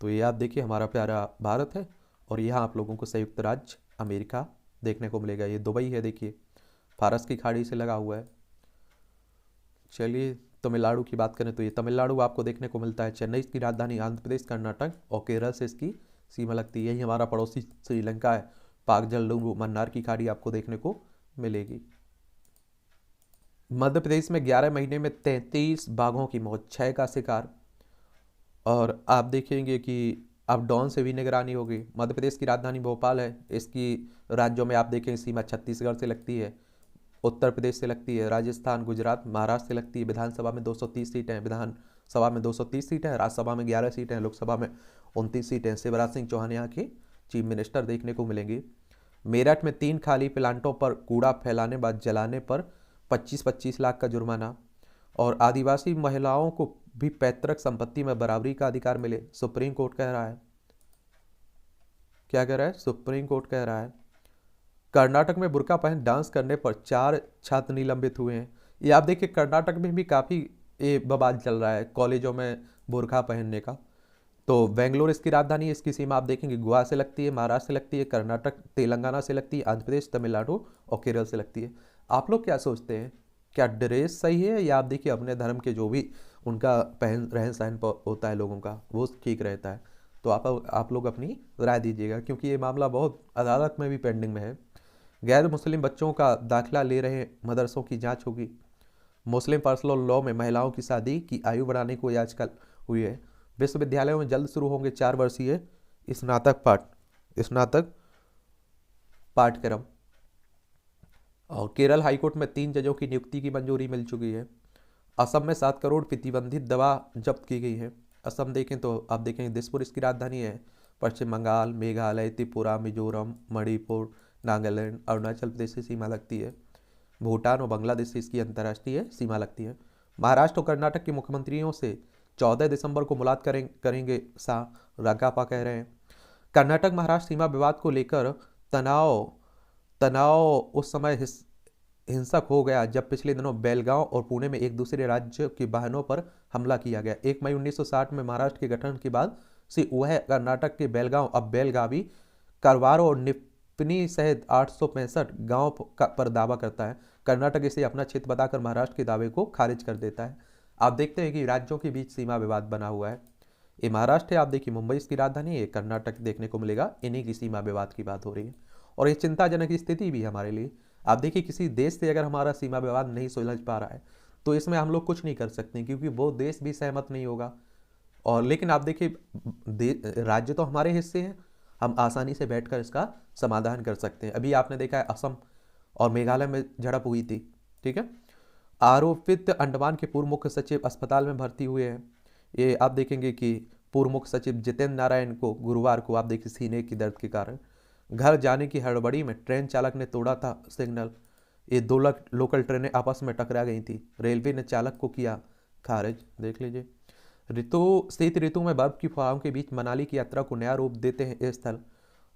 तो ये आप देखिए हमारा प्यारा भारत है, और यहाँ आप लोगों को संयुक्त राज्य अमेरिका देखने को मिलेगा। ये दुबई है, देखिए फारस की खाड़ी से लगा हुआ है। चलिए तमिलनाडु की बात करें तो ये तमिलनाडु आपको देखने को मिलता है। चेन्नई इसकी राजधानी, आंध्र प्रदेश, कर्नाटक और केरल से इसकी सीमा लगती है। यही हमारा पड़ोसी श्रीलंका है। पाक जलडुंगु मन्नार की खाड़ी आपको देखने को मिलेगी। मध्य प्रदेश में 11 महीने में 33 बाघों की मौत, 6 का शिकार। और आप देखेंगे कि अब डॉन से भी निगरानी होगी। मध्य प्रदेश की राजधानी भोपाल है। इसकी राज्यों में आप देखें सीमा छत्तीसगढ़ से लगती है, उत्तर प्रदेश से लगती है, राजस्थान, गुजरात, महाराष्ट्र से लगती है। विधानसभा में 230 सीटें हैं, विधानसभा में 230 सीटें हैं, राज्यसभा में 11 सीटें हैं, लोकसभा में 29 सीटें हैं। शिवराज सिंह चौहान यहाँ के चीफ मिनिस्टर देखने को मिलेंगे। मेरठ में 3 खाली प्लांटों पर कूड़ा फैलाने बाद जलाने पर 25-25 लाख का जुर्माना। और आदिवासी महिलाओं को भी पैतृक संपत्ति में बराबरी का अधिकार मिले, सुप्रीम कोर्ट कह रहा है। क्या कह रहा है? सुप्रीम कोर्ट कह रहा है। कर्नाटक में बुर्का पहन डांस करने पर 4 छात्र निलंबित हुए हैं। ये आप देखिए कर्नाटक में भी काफ़ी ये बवाल चल रहा है कॉलेजों में बुर्का पहनने का। तो बेंगलोर इसकी राजधानी है। इसकी सीमा आप देखेंगे गोवा से लगती है, महाराष्ट्र से लगती है, कर्नाटक तेलंगाना से लगती है, आंध्र प्रदेश, तमिलनाडु और केरल से लगती है। आप लोग क्या सोचते हैं, क्या ड्रेस सही है या आप देखिए अपने धर्म के जो भी उनका पहन रहन सहन होता है लोगों का वो ठीक रहता है? तो आप लोग अपनी राय दीजिएगा, क्योंकि ये मामला बहुत अदालत में भी पेंडिंग में है। गैर मुस्लिम बच्चों का दाखिला ले रहे मदरसों की जांच होगी। मुस्लिम पर्सनल लॉ में महिलाओं की शादी की आयु बढ़ाने को याचिका हुई है। विश्वविद्यालयों में जल्द शुरू होंगे 4 वर्षीय स्नातक पाठ्यक्रम। और केरल हाईकोर्ट में 3 जजों की नियुक्ति की मंजूरी मिल चुकी है। असम में 7 करोड़ प्रतिबंधित दवा जब्त की गई है। असम देखें तो आप देखेंगे दिसपुर इसकी राजधानी है। पश्चिम बंगाल, मेघालय, त्रिपुरा, मिजोरम, मणिपुर, नागालैंड, अरुणाचल प्रदेश से सीमा लगती है। भूटान और बांग्लादेश से इसकी अंतर्राष्ट्रीय सीमा लगती है। महाराष्ट्र और कर्नाटक के मुख्यमंत्रियों से 14 दिसंबर को मुलाकात करेंगे शाह, रागापा कह रहे हैं। कर्नाटक महाराष्ट्र सीमा विवाद को लेकर तनाव तनाव उस समय हिंसक हो गया जब पिछले दिनों बेलगांव और पुणे में एक दूसरे राज्य के वाहनों पर हमला किया गया। 1 मई 1960 में महाराष्ट्र के गठन के बाद से वह कर्नाटक के बेलगांव, अब बेलगावी, कारवार और निपनी सहित 865 गांव पर दावा करता है। कर्नाटक इसे अपना क्षेत्र बताकर महाराष्ट्र के दावे को खारिज कर देता है। आप देखते हैं कि राज्यों के बीच सीमा विवाद बना हुआ है। ये महाराष्ट्र है, आप देखिए मुंबई इसकी राजधानी है, कर्नाटक देखने को मिलेगा। इन्हीं की सीमा विवाद की बात हो रही है और ये चिंताजनक स्थिति भी है हमारे लिए। आप देखिए किसी देश से अगर हमारा सीमा विवाद नहीं सुलझ पा रहा है तो इसमें हम लोग कुछ नहीं कर सकते, क्योंकि वो देश भी सहमत नहीं होगा। और लेकिन आप देखिए राज्य तो हमारे हिस्से हैं, हम आसानी से बैठकर इसका समाधान कर सकते हैं। अभी आपने देखा है असम और मेघालय में झड़प हुई थी, ठीक है। आरोपित अंडमान के पूर्व मुख्य सचिव अस्पताल में भर्ती हुए हैं। ये आप देखेंगे कि पूर्व मुख्य सचिव जितेंद्र नारायण को गुरुवार को आप देखिए सीने की दर्द के कारण घर जाने की हड़बड़ी में ट्रेन चालक ने तोड़ा था सिग्नल। ये 2 लोकल ट्रेनें आपस में टकरा गई थी, रेलवे ने चालक को किया खारिज। देख लीजिए शीत ऋतु में बर्फ की फुहारों के बीच मनाली की यात्रा को नया रूप देते हैं ये स्थल।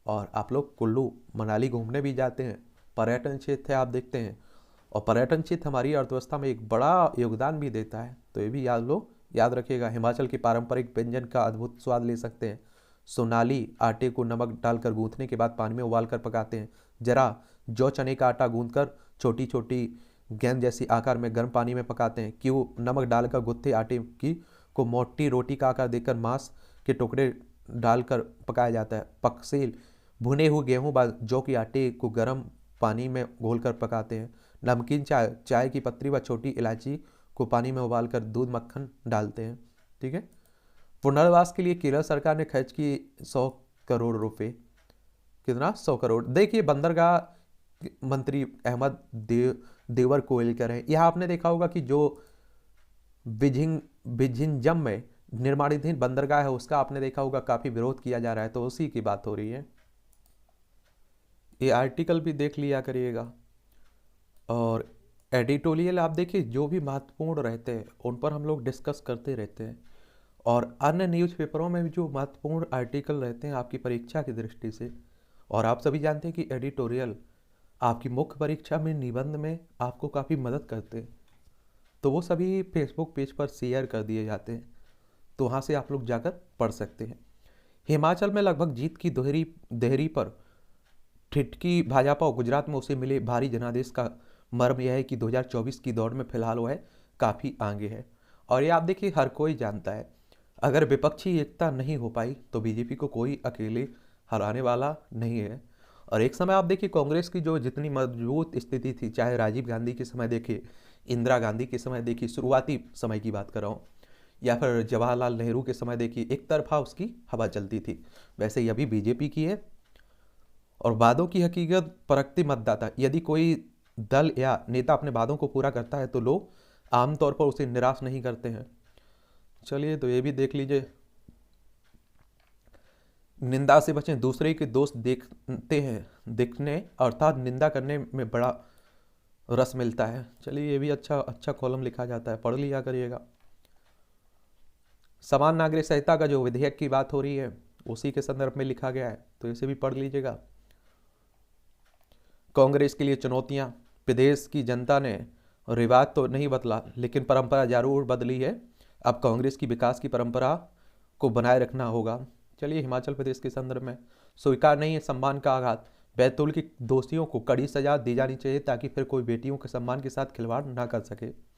और आप लोग कुल्लू मनाली घूमने भी जाते हैं, पर्यटन क्षेत्र है, आप देखते हैं। और पर्यटन क्षेत्र हमारी अर्थव्यवस्था में एक बड़ा योगदान भी देता है, तो ये भी याद रखिएगा। हिमाचल के पारंपरिक व्यंजन का अद्भुत स्वाद ले सकते हैं। सोनाली आटे को नमक डालकर गूंथने के बाद पानी में उबालकर पकाते हैं। जरा जौ चने का आटा गूंथकर छोटी छोटी गेंद जैसी आकार में गर्म पानी में पकाते हैं। क्यों? नमक डालकर गुत्थे आटे की को मोटी रोटी का आकार देकर मांस के टुकड़े डालकर पकाया जाता है। पकसेल भुने हुए गेहूं जौ के आटे को गर्म पानी में घोलकर पकाते हैं। नमकीन चाय की पत्ती व छोटी इलायची को पानी में उबालकर दूध मक्खन डालते हैं, ठीक है। पुनर्वास के लिए केरल सरकार ने खर्च की 100 करोड़ रुपए। कितना? 100 करोड़। देखिए बंदरगाह मंत्री अहमद देवर कोयलकर हैं। यह आपने देखा होगा कि जो बिझिंजम में निर्माणाधीन बंदरगाह है उसका आपने देखा होगा काफी विरोध किया जा रहा है, तो उसी की बात हो रही है। ये आर्टिकल भी देख लिया करिएगा। और एडिटोरियल आप देखिए जो भी महत्वपूर्ण रहते हैं उन पर हम लोग डिस्कस करते रहते हैं। और अन्य न्यूज़पेपरों में भी जो महत्वपूर्ण आर्टिकल रहते हैं आपकी परीक्षा की दृष्टि से। और आप सभी जानते हैं कि एडिटोरियल आपकी मुख्य परीक्षा में, निबंध में आपको काफ़ी मदद करते हैं, तो वो सभी फेसबुक पेज पर शेयर कर दिए जाते हैं, तो वहाँ से आप लोग जाकर पढ़ सकते हैं। हिमाचल में लगभग जीत की दोहरी देहरी पर ठिठकी भाजपा और गुजरात में उसे मिले भारी जनादेश का मर्म यह है कि 2024 की दौड़ में फिलहाल वह काफ़ी आगे है। और ये आप देखिए हर कोई जानता है, अगर विपक्षी एकता नहीं हो पाई तो बीजेपी को कोई अकेले हराने वाला नहीं है। और एक समय आप देखिए कांग्रेस की जो जितनी मजबूत स्थिति थी, चाहे राजीव गांधी के समय देखिए, इंदिरा गांधी के समय देखिए, शुरुआती समय की बात कर रहा हूँ, या फिर जवाहरलाल नेहरू के समय देखिए, एक तरफा उसकी हवा चलती थी। वैसे ही अभी बीजेपी की है। और वादों की हकीकत परखते मतदाता, यदि कोई दल या नेता अपने वादों को पूरा करता है तो लोग आमतौर पर उसे निराश नहीं करते हैं। चलिए तो ये भी देख लीजिए। निंदा से बचें, दूसरे के दोस्त देखते हैं देखने अर्थात निंदा करने में बड़ा रस मिलता है। चलिए ये भी अच्छा कॉलम लिखा जाता है, पढ़ लिया करिएगा। समान नागरिक संहिता का जो विधेयक की बात हो रही है उसी के संदर्भ में लिखा गया है, तो इसे भी पढ़ लीजिएगा। कांग्रेस के लिए चुनौतियां, प्रदेश की जनता ने रिवाज तो नहीं बदला लेकिन परंपरा जरूर बदली है। अब कांग्रेस की विकास की परंपरा को बनाए रखना होगा। चलिए हिमाचल प्रदेश के संदर्भ में, स्वीकार नहीं है सम्मान का आघात, बैतूल के दोषियों को कड़ी सजा दी जानी चाहिए ताकि फिर कोई बेटियों के सम्मान के साथ खिलवाड़ ना कर सके।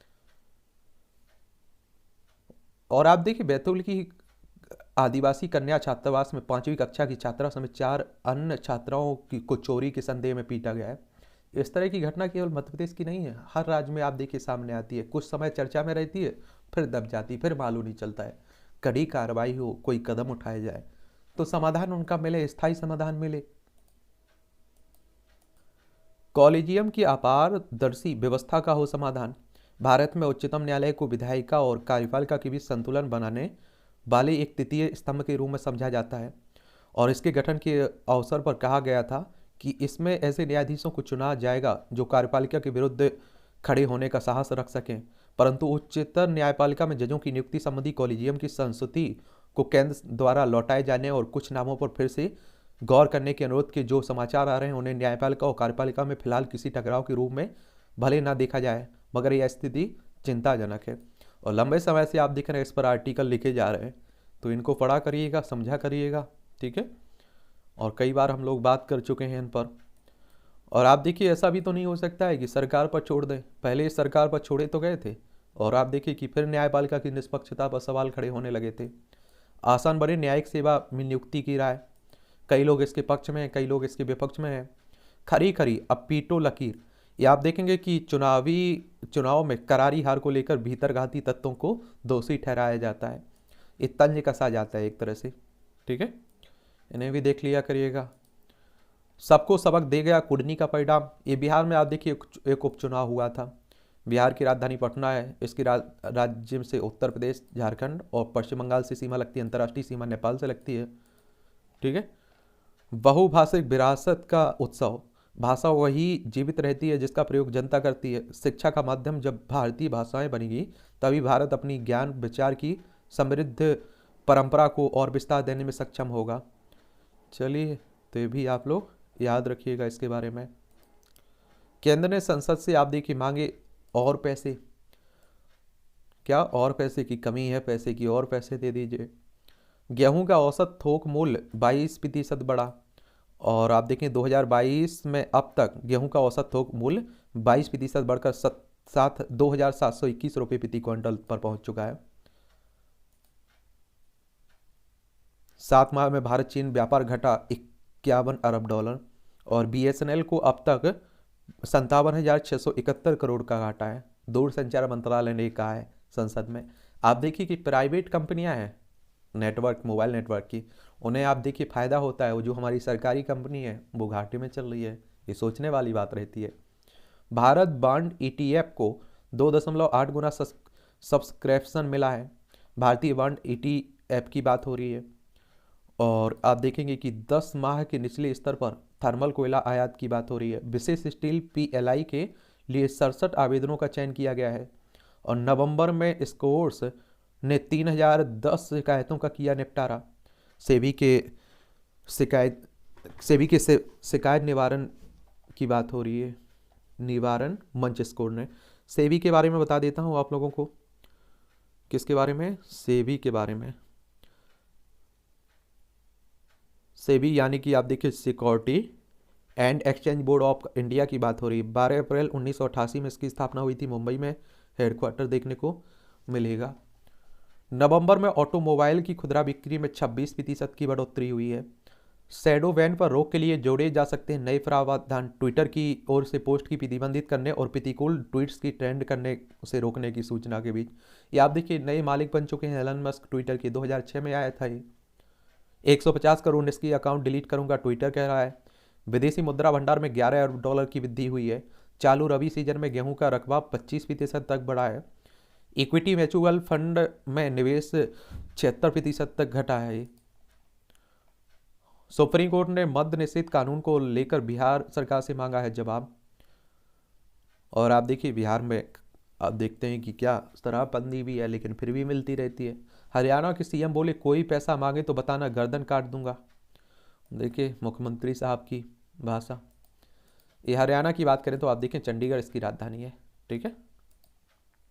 और आप देखिए बैतूल की आदिवासी कन्या छात्रावास में 5वीं कक्षा की छात्रा समेत 4 अन्य छात्राओं को चोरी के संदेह में पीटा गया है। इस तरह की घटना केवल मध्य प्रदेश की नहीं है, हर राज्य में आप देखिए सामने आती है, कुछ समय चर्चा में रहती है, फिर दब जाती, फिर मालूम नहीं चलता है। कड़ी कार्रवाई हो, कोई कदम उठाया जाए तो समाधान उनका मिले, स्थायी समाधान मिले। कॉलेजियम की अपारदर्शी व्यवस्था का हो समाधान, भारत में उच्चतम न्यायालय को विधायिका और कार्यपालिका के बीच संतुलन बनाने वाले एक तृतीय स्तंभ के रूप में समझा जाता है। और इसके गठन के अवसर पर कहा गया था कि इसमें ऐसे न्यायाधीशों को चुना जाएगा जो कार्यपालिका के विरुद्ध खड़े होने का साहस रख सकें। परंतु उच्चतर न्यायपालिका में जजों की नियुक्ति संबंधी कॉलेजियम की संस्तुति को केंद्र द्वारा लौटाए जाने और कुछ नामों पर फिर से गौर करने के अनुरोध के जो समाचार आ रहे हैं, उन्हें न्यायपालिका और कार्यपालिका में फिलहाल किसी टकराव के रूप में भले ना देखा जाए, मगर यह स्थिति चिंताजनक है। और लंबे समय से आप देख रहे हैं इस पर आर्टिकल लिखे जा रहे हैं, तो इनको पढ़ा करिएगा, समझा करिएगा, ठीक है। और कई बार हम लोग बात कर चुके हैं इन पर। और आप देखिए ऐसा भी तो नहीं हो सकता है कि सरकार पर छोड़ दें, पहले सरकार पर छोड़े तो गए थे और आप देखिए कि फिर न्यायपालिका की निष्पक्षता पर सवाल खड़े होने लगे थे। आसान बने न्यायिक सेवा में नियुक्ति की राय, कई लोग इसके पक्ष में हैं, कई लोग इसके विपक्ष में हैं। खरी खरी अब पीटो लकीर, ये आप देखेंगे कि चुनाव में करारी हार को लेकर भीतरघाती तत्वों को दोषी ठहराया जाता है, ये तंज कसा जाता है एक तरह से, ठीक है। इन्हें भी देख लिया करिएगा। सबको सबक दे गया कुडनी का परिणाम, ये बिहार में आप देखिए एक उपचुनाव हुआ था। बिहार की राजधानी पटना है, इसकी राज्य से उत्तर प्रदेश, झारखंड और पश्चिम बंगाल से सीमा लगती है, अंतर्राष्ट्रीय सीमा नेपाल से लगती है, ठीक है। बहुभाषिक विरासत का उत्सव, भाषा वही जीवित रहती है जिसका प्रयोग जनता करती है। शिक्षा का माध्यम जब भारतीय भाषाएं बनेगी तभी भारत अपनी ज्ञान विचार की समृद्ध परंपरा को और विस्तार देने में सक्षम होगा। चलिए तो ये भी आप लोग याद रखिएगा इसके बारे में। केंद्र ने संसद से आप देखिए मांगे और पैसे, क्या और पैसे की कमी है, पैसे की और पैसे दे दीजिए। गेहूं का औसत थोक मूल्य 22% बढ़ा, और आप देखें 2022 में अब तक गेहूं का औसत थोक मूल्य 22% बढ़कर 2,721 रुपये प्रति क्विंटल पर पहुंच चुका है। 7 माह में भारत चीन व्यापार घटा 51 अरब डॉलर, और BSNL को अब तक 57,671 करोड़ का घाटा है, दूरसंचार मंत्रालय ने कहा है संसद में। आप देखिए कि प्राइवेट कंपनियां हैं नेटवर्क, मोबाइल नेटवर्क की, उन्हें आप देखिए फायदा होता है, वो जो हमारी सरकारी कंपनी है वो घाटे में चल रही है, ये सोचने वाली बात रहती है। भारत बांड ETF को 2.8 गुना सब्सक्रिप्शन मिला है, भारतीय बांड ETF की बात हो रही है। और आप देखेंगे कि 10 माह के निचले स्तर पर थर्मल कोयला आयात की बात हो रही है। विशेष स्टील PLI के लिए 67 आवेदनों का चयन किया गया है, और नवंबर में स्कोर्स ने 3010 शिकायतों का किया निपटारा। सेबी के शिकायत निवारण की बात हो रही है, निवारण मंच स्कोर ने। सेबी के बारे में बता देता हूँ आप लोगों को। किसके बारे में? सेबी के बारे में। सेबी यानी कि आप देखिए security and exchange board of India की बात हो रही है। 12 अप्रैल 1988 में इसकी स्थापना हुई थी। मुंबई में हेडक्वार्टर देखने को मिलेगा। नवंबर में ऑटोमोबाइल की खुदरा बिक्री में 26% की बढ़ोतरी हुई है। शैडो वैन पर रोक के लिए जोड़े जा सकते हैं नए प्रावधान। ट्विटर की ओर से पोस्ट की प्रतिबंधित करने और प्रतिकूल ट्वीट्स की ट्रेंड करने से रोकने की सूचना के बीच ये आप देखिए नए मालिक बन चुके हैं एलन मस्क। ट्विटर की 2006 में आया था ये। 150 करोड़ इसकी अकाउंट डिलीट करूंगा, ट्विटर कह रहा है। विदेशी मुद्रा भंडार में 11 अरब डॉलर की वृद्धि हुई है। चालू रबी सीजन में गेहूं का रकबा 25% तक बढ़ा है। इक्विटी म्यूचुअल फंड में निवेश 76% तक घटा है। सुप्रीम कोर्ट ने मद्य निषेध कानून को लेकर बिहार सरकार से मांगा है जवाब। और आप देखिए बिहार में आप देखते हैं कि क्या शराबबंदी भी है लेकिन फिर भी मिलती रहती है। हरियाणा के सीएम बोले कोई पैसा मांगे तो बताना, गर्दन काट दूंगा। देखिए मुख्यमंत्री साहब की भाषा। ये हरियाणा की बात करें तो आप देखें चंडीगढ़ इसकी राजधानी है। ठीक है,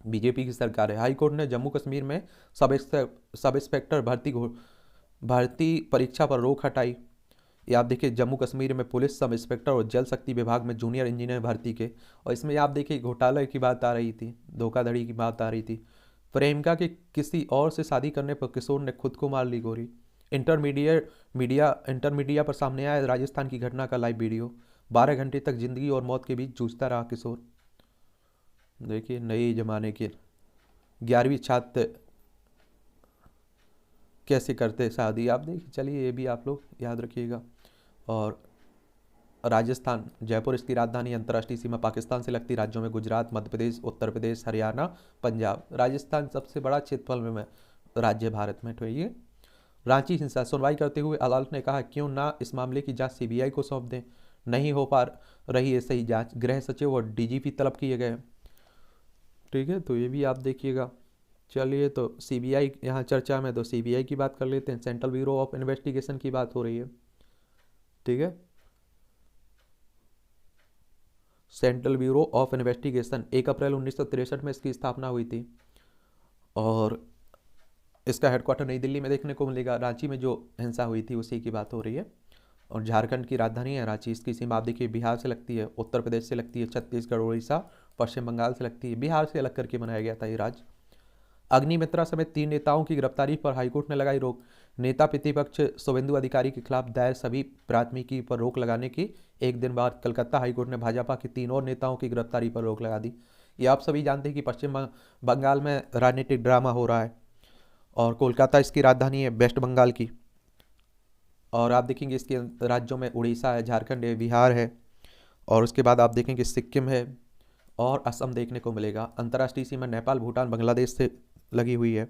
बीजेपी की सरकार है। हाई कोर्ट ने जम्मू कश्मीर में सब इंस्पेक्टर भर्ती परीक्षा पर रोक हटाई। ये आप देखिए जम्मू कश्मीर में पुलिस सब इंस्पेक्टर और जल शक्ति विभाग में जूनियर इंजीनियर भर्ती के। और इसमें आप देखिए घोटाले की बात आ रही थी, धोखाधड़ी की बात आ रही थी। प्रेमिका के किसी और से शादी करने पर किशोर ने खुद को मार ली गोली। इंटरमीडिया पर सामने आया राजस्थान की घटना का लाइव वीडियो। 12 घंटे तक जिंदगी और मौत के बीच जूझता रहा किशोर। देखिए नए जमाने के 11वीं छात्र कैसे करते शादी, आप देखिए। चलिए ये भी आप लोग याद रखिएगा। और राजस्थान, जयपुर इसकी राजधानी। अंतर्राष्ट्रीय सीमा पाकिस्तान से लगती राज्यों में गुजरात, मध्य प्रदेश, उत्तर प्रदेश, हरियाणा, पंजाब। राजस्थान सबसे बड़ा क्षेत्रफल में राज्य भारत में। तो ये रांची हिंसा, सुनवाई करते हुए अदालत ने कहा क्यों ना इस मामले की जांच सीबीआई को सौंप दें। नहीं हो पा रही है सही जांच, गृह सचिव और डीजीपी तलब किए गए। ठीक है, तो ये भी आप देखिएगा। चलिए तो सीबीआई यहाँ चर्चा में, तो सीबीआई की बात कर लेते हैं। सेंट्रल ब्यूरो ऑफ इन्वेस्टिगेशन की बात हो रही है। ठीक है, सेंट्रल ब्यूरो ऑफ इन्वेस्टिगेशन 1 अप्रैल 1963 में इसकी स्थापना हुई थी। और इसका हेडक्वार्टर नई दिल्ली में देखने को मिलेगा। रांची में जो हिंसा हुई थी उसी की बात हो रही है। और झारखंड की राजधानी है रांची। इसकी सीमा आप देखिए बिहार से लगती है, उत्तर प्रदेश से लगती है, छत्तीसगढ़, उड़ीसा, पश्चिम बंगाल से लगती है। बिहार से अलग करके बनाया गया था ये राज्य। अग्निमित्रा समेत 3 नेताओं की गिरफ्तारी पर हाईकोर्ट ने लगाई रोक। नेता प्रतिपक्ष शुभेंदु अधिकारी के खिलाफ दायर सभी प्राथमिकी पर रोक लगाने की एक दिन बाद कलकत्ता हाईकोर्ट ने भाजपा के 3 और नेताओं की गिरफ्तारी पर रोक लगा दी। ये आप सभी जानते हैं कि पश्चिम बंगाल में राजनीतिक ड्रामा हो रहा है और कोलकाता इसकी राजधानी है वेस्ट बंगाल की। और आप देखेंगे इसके राज्यों में उड़ीसा है, झारखंड है, बिहार है, और उसके बाद आप देखेंगे सिक्किम है और असम देखने को मिलेगा। अंतर्राष्ट्रीय सीमा नेपाल, भूटान, बांग्लादेश से लगी हुई है।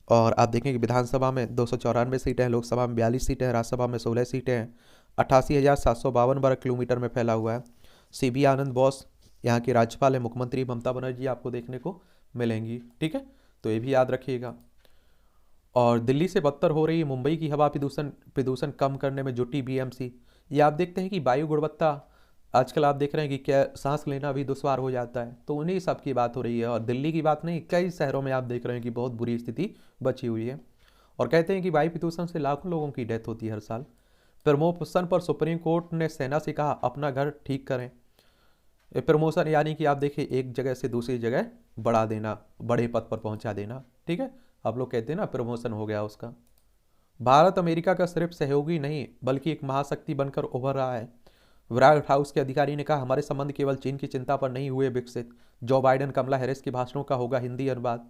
और आप देखेंगे विधानसभा में 294 सीटें हैं, लोकसभा में 42 सीटें हैं, राज्यसभा में 16 सीटें हैं। 88,752 वर्ग किलोमीटर में फैला हुआ है। सीबी आनंद बोस यहाँ के राज्यपाल है। मुख्यमंत्री ममता बनर्जी आपको देखने को मिलेंगी। ठीक है, तो ये भी याद रखिएगा। और दिल्ली से बदतर हो रही है मुंबई की हवा। प्रदूषण कम करने में जुटी बीएमसी। ये आप देखते हैं कि वायु गुणवत्ता आजकल आप देख रहे हैं कि क्या सांस लेना भी दुश्वार हो जाता है, तो उन्हीं सब की बात हो रही है। और दिल्ली की बात नहीं, कई शहरों में आप देख रहे हैं कि बहुत बुरी स्थिति बची हुई है। और कहते हैं कि वायु प्रदूषण से लाखों लोगों की डेथ होती है हर साल। प्रमोशन पर सुप्रीम कोर्ट ने सेना से कहा अपना घर ठीक करें। प्रमोशन यानी कि आप देखिए एक जगह से दूसरी जगह बढ़ा देना, बड़े पद पर पहुंचा देना। ठीक है, आप लोग कहते हैं ना प्रमोशन हो गया उसका। भारत अमेरिका का सिर्फ सहयोगी नहीं बल्कि एक महाशक्ति बनकर उभर रहा है। व्हाइट हाउस के अधिकारी ने कहा हमारे संबंध केवल चीन की चिंता पर नहीं हुए विकसित। जो बाइडेन, कमला हैरिस के भाषणों का होगा हिंदी अनुवाद।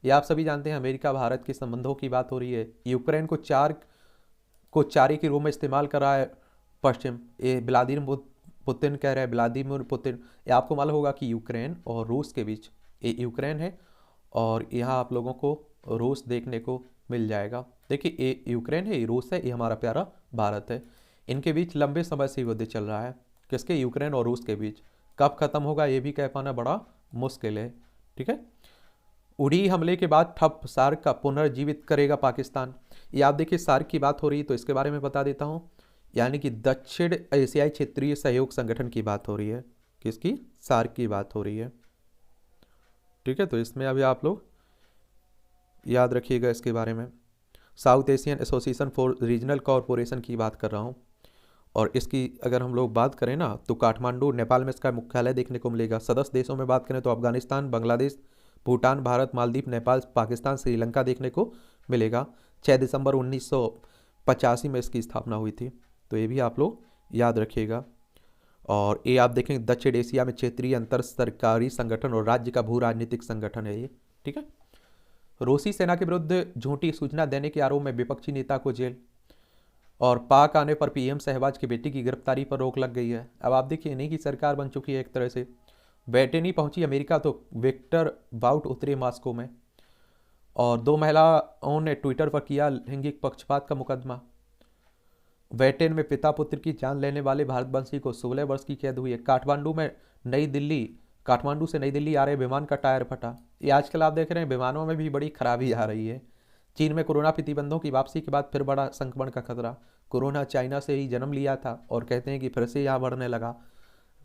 ये आप सभी जानते हैं अमेरिका भारत के संबंधों की बात हो रही है। यूक्रेन को चारे के रूप में इस्तेमाल कर रहा है पश्चिम। ये व्लादिमीर पुतिन कह रहे हैं, व्लादिमीर पुतिन। ये आपको मालूम होगा कि यूक्रेन और रूस के बीच, ये यूक्रेन है और यहाँ आप लोगों को रूस देखने को मिल जाएगा। देखिए ये यूक्रेन है, ये रूस है, ये हमारा प्यारा भारत है। इनके बीच लंबे समय से युद्ध चल रहा है। किसके? यूक्रेन और रूस के बीच। कब खत्म होगा ये भी कह पाना बड़ा मुश्किल है। ठीक है, उड़ी हमले के बाद ठप, सार्क का पुनर्जीवित करेगा पाकिस्तान। ये आप देखिए सार्क की बात हो रही है तो इसके बारे में बता देता हूँ। यानी कि दक्षिण एशियाई क्षेत्रीय सहयोग संगठन की बात हो रही है। किसकी? सार्क की बात हो रही है। ठीक है, तो इसमें अभी आप लोग याद रखिएगा इसके बारे में। South Asian association for regional corporation की बात कर रहा हूँ। और इसकी अगर हम लोग बात करें ना, तो काठमांडू नेपाल में इसका मुख्यालय देखने को मिलेगा। सदस्य देशों में बात करें तो अफगानिस्तान, बांग्लादेश, भूटान, भारत, मालदीव, नेपाल, पाकिस्तान, श्रीलंका देखने को मिलेगा। 6 दिसंबर 1985 में इसकी स्थापना हुई थी। तो ये भी आप लोग याद रखिएगा। और ये आप देखेंगे दक्षिण एशिया में क्षेत्रीय अंतर सरकारी संगठन और राज्य का भू राजनीतिक संगठन है ये। ठीक है। रूसी सेना के विरुद्ध झूठी सूचना देने के आरोप में विपक्षी नेता को जेल। और पाक आने पर पीएम शहबाज की बेटी की गिरफ्तारी पर रोक लग गई है। अब आप देखिए इन्हीं की सरकार बन चुकी है एक तरह से। बेटे नहीं पहुंची अमेरिका तो विक्टर बाउट उतरे मॉस्को में। और 2 महिलाओं ने ट्विटर पर किया लैंगिक पक्षपात का मुकदमा। ब्रिटेन में पिता पुत्र की जान लेने वाले भारतवंशी को 16 वर्ष की कैद हुई है। काठमांडू से नई दिल्ली आ रहे विमान का टायर फटा। ये आजकल आप देख रहे हैं विमानों में भी बड़ी खराबी आ रही है। चीन में कोरोना प्रतिबंधों की वापसी के बाद फिर बड़ा संक्रमण का खतरा। कोरोना चाइना से ही जन्म लिया था और कहते हैं कि फिर से यहाँ बढ़ने लगा।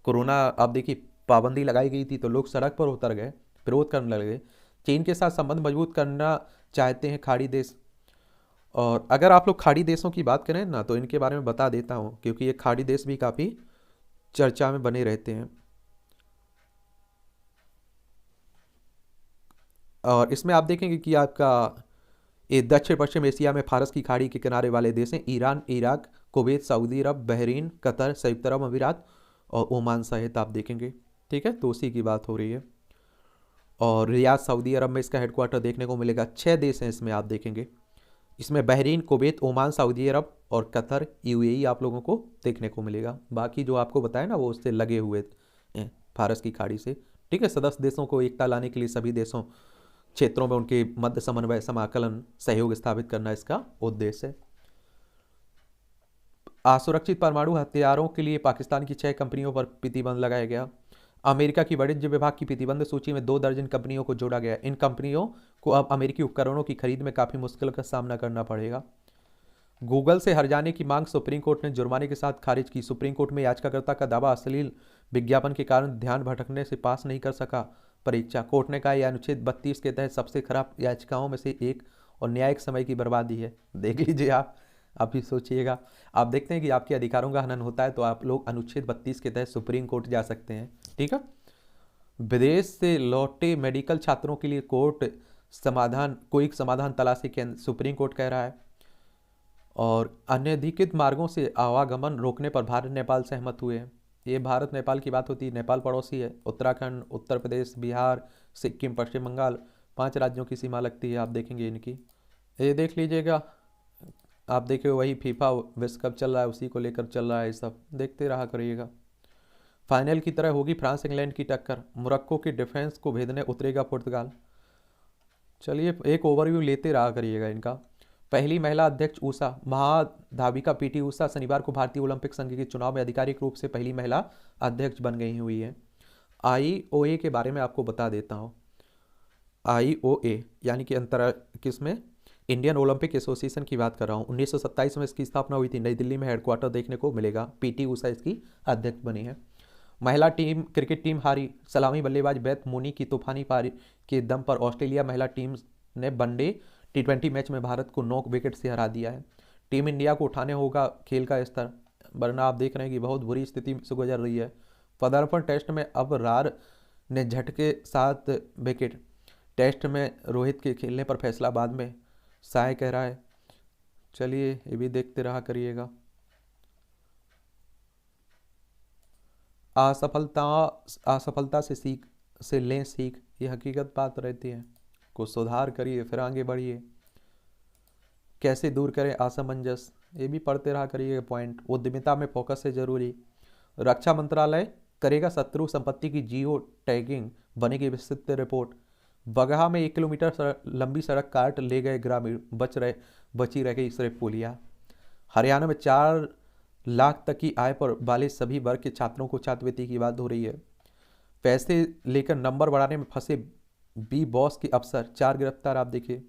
कोरोना आप देखिए पाबंदी लगाई गई थी तो लोग सड़क पर उतर गए, विरोध करने लगे। चीन के साथ संबंध मजबूत करना चाहते हैं खाड़ी देश। और अगर आप लोग खाड़ी देशों की बात करें ना तो इनके बारे में बता देता हूँ, क्योंकि ये खाड़ी देश भी काफ़ी चर्चा में बने रहते हैं। और इसमें आप देखेंगे कि आपका ये दक्षिण पश्चिम एशिया में फारस की खाड़ी के किनारे वाले देश हैं। ईरान, इराक, कुवैत, सऊदी अरब, बहरीन, कतर, संयुक्त अरब अमीरात और ओमान सहित आप देखेंगे। ठीक है, तो उसी की बात हो रही है। और रियाद सऊदी अरब में इसका हेडक्वार्टर देखने को मिलेगा। 6 देश हैं इसमें आप देखेंगे। इसमें बहरीन, कुवैत, ओमान, सऊदी अरब और कतर, यूएई आप लोगों को देखने को मिलेगा। बाकी जो आपको बताया ना वो उससे लगे हुए हैं फारस की खाड़ी से। ठीक है, सदस्य देशों को एकता लाने के लिए सभी देशों क्षेत्रों में उनके मध्य समन्वय, समाकलन, सहयोग स्थापित करना इसका उद्देश्य है। असुरक्षित परमाणु हथियारों के लिए पाकिस्तान की 6 कंपनियों पर प्रतिबंध लगाया गया। अमेरिका की वाणिज्य विभाग की प्रतिबंध सूची में 2 दर्जन कंपनियों को जोड़ा गया। इन कंपनियों को अब अमेरिकी उपकरणों की खरीद में काफ़ी मुश्किल का सामना करना पड़ेगा। गूगल से हट जाने की मांग सुप्रीम कोर्ट ने जुर्माने के साथ खारिज की। सुप्रीम कोर्ट में याचिकाकर्ता का दावा अश्लील विज्ञापन के कारण ध्यान भटकने से पास नहीं कर सका परीक्षा। कोर्ट ने कहा यह अनुच्छेद 32 के तहत सबसे खराब याचिकाओं में से एक और न्यायिक समय की बर्बादी है। देख लीजिए आप भी सोचिएगा। आप देखते हैं कि आपके अधिकारों का हनन होता है तो आप लोग अनुच्छेद 32 के तहत सुप्रीम कोर्ट जा सकते हैं। ठीक है। विदेश से लौटे मेडिकल छात्रों के लिए कोई समाधान तलाशे केंद्र, सुप्रीम कोर्ट कह रहा है। और अनधिकृत मार्गों से आवागमन रोकने पर भारत नेपाल सहमत हुए हैं। ये भारत नेपाल की बात होती है। नेपाल पड़ोसी है। उत्तराखंड, उत्तर प्रदेश, बिहार, सिक्किम, पश्चिम बंगाल 5 राज्यों की सीमा लगती है। आप देखेंगे इनकी, ये देख लीजिएगा। आप देखिए वही फीफा विश्व कप चल रहा है, उसी को लेकर चल रहा है। सब देखते रहा करिएगा। फाइनल की तरह होगी फ्रांस इंग्लैंड की टक्कर। मोरक्को की डिफेंस को भेदने उतरेगा पुर्तगाल। चलिए एक ओवरव्यू लेते रहा करिएगा इनका। पहली महिला अध्यक्ष ऊषा, महाधाविका पीटी ऊषा शनिवार को भारतीय ओलंपिक संघ के चुनाव में आधिकारिक रूप से पहली महिला अध्यक्ष बन गई हुई है। आईओए के बारे में आपको बता देता हूँ। आईओए यानी कि किसमें इंडियन ओलंपिक एसोसिएशन की बात कर रहा हूँ। 1927 में इसकी स्थापना हुई थी। नई दिल्ली में हेडक्वार्टर देखने को मिलेगा। पीटी ऊषा इसकी अध्यक्ष बनी है। महिला क्रिकेट टीम हारी। सलामी बल्लेबाज बेथ मूनी की तूफानी पारी के दम पर ऑस्ट्रेलिया महिला टीम ने वनडे T20 मैच में भारत को 9 विकेट से हरा दिया है। टीम इंडिया को उठाने होगा खेल का स्तर, वरना आप देख रहे हैं कि बहुत बुरी स्थिति से गुजर रही है। पदार्पण टेस्ट में अब रार ने झटके 7 विकेट। टेस्ट में रोहित के खेलने पर फैसला बाद में, साय कह रहा है। चलिए ये भी देखते रहा करिएगा। असफलता से लें सीख, ये हकीकत बात रहती है। को सुधार करिए फिर आगे बढ़िए। कैसे दूर करें असमंजस, ये भी पढ़ते रहा करिए पॉइंट। उद्यमिता में फोकस है जरूरी। रक्षा मंत्रालय करेगा शत्रु संपत्ति की जियो टैगिंग, बनेगी विस्तृत रिपोर्ट। बगहा में 1 किलोमीटर लंबी सड़क काट ले गए ग्रामीण, बची रह गई सिर्फ पुलिया। हरियाणा में 4 लाख तक की आय पर वाले सभी वर्ग के छात्रों को छात्रवृत्ति की बात हो रही है। पैसे लेकर नंबर बढ़ाने में फंसे बी बॉस के अफसर, 4 गिरफ्तार। आप देखिए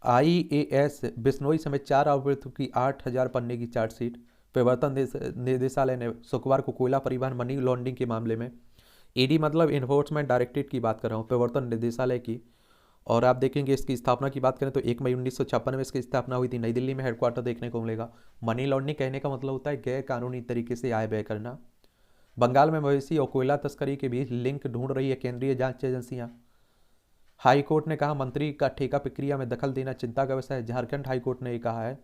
IAS बिश्नोई समेत 4 आरोपियों की 8,000 पन्ने की चार्जशीट। प्रवर्तन निदेशालय ने शुक्रवार को कोयला परिवहन मनी लॉन्ड्रिंग के मामले में, ईडी मतलब इन्फोर्समेंट डायरेक्टरेट की बात कर रहा हूँ, प्रवर्तन निदेशालय की। और आप देखेंगे इसकी स्थापना की बात करें तो 1 मई 1956 में इसकी स्थापना हुई थी। नई दिल्ली में हेडक्वार्टर देखने को मिलेगा। मनी लॉन्ड्रिंग कहने का मतलब होता है गैर कानूनी तरीके से आय व्यय करना। बंगाल में मवेशी और कोयला तस्करी के बीच लिंक ढूंढ रही है केंद्रीय जांच एजेंसियां। हाई कोर्ट ने कहा मंत्री का ठेका प्रक्रिया में दखल देना चिंता का विषय है। झारखंड हाई कोर्ट ने ये कहा है।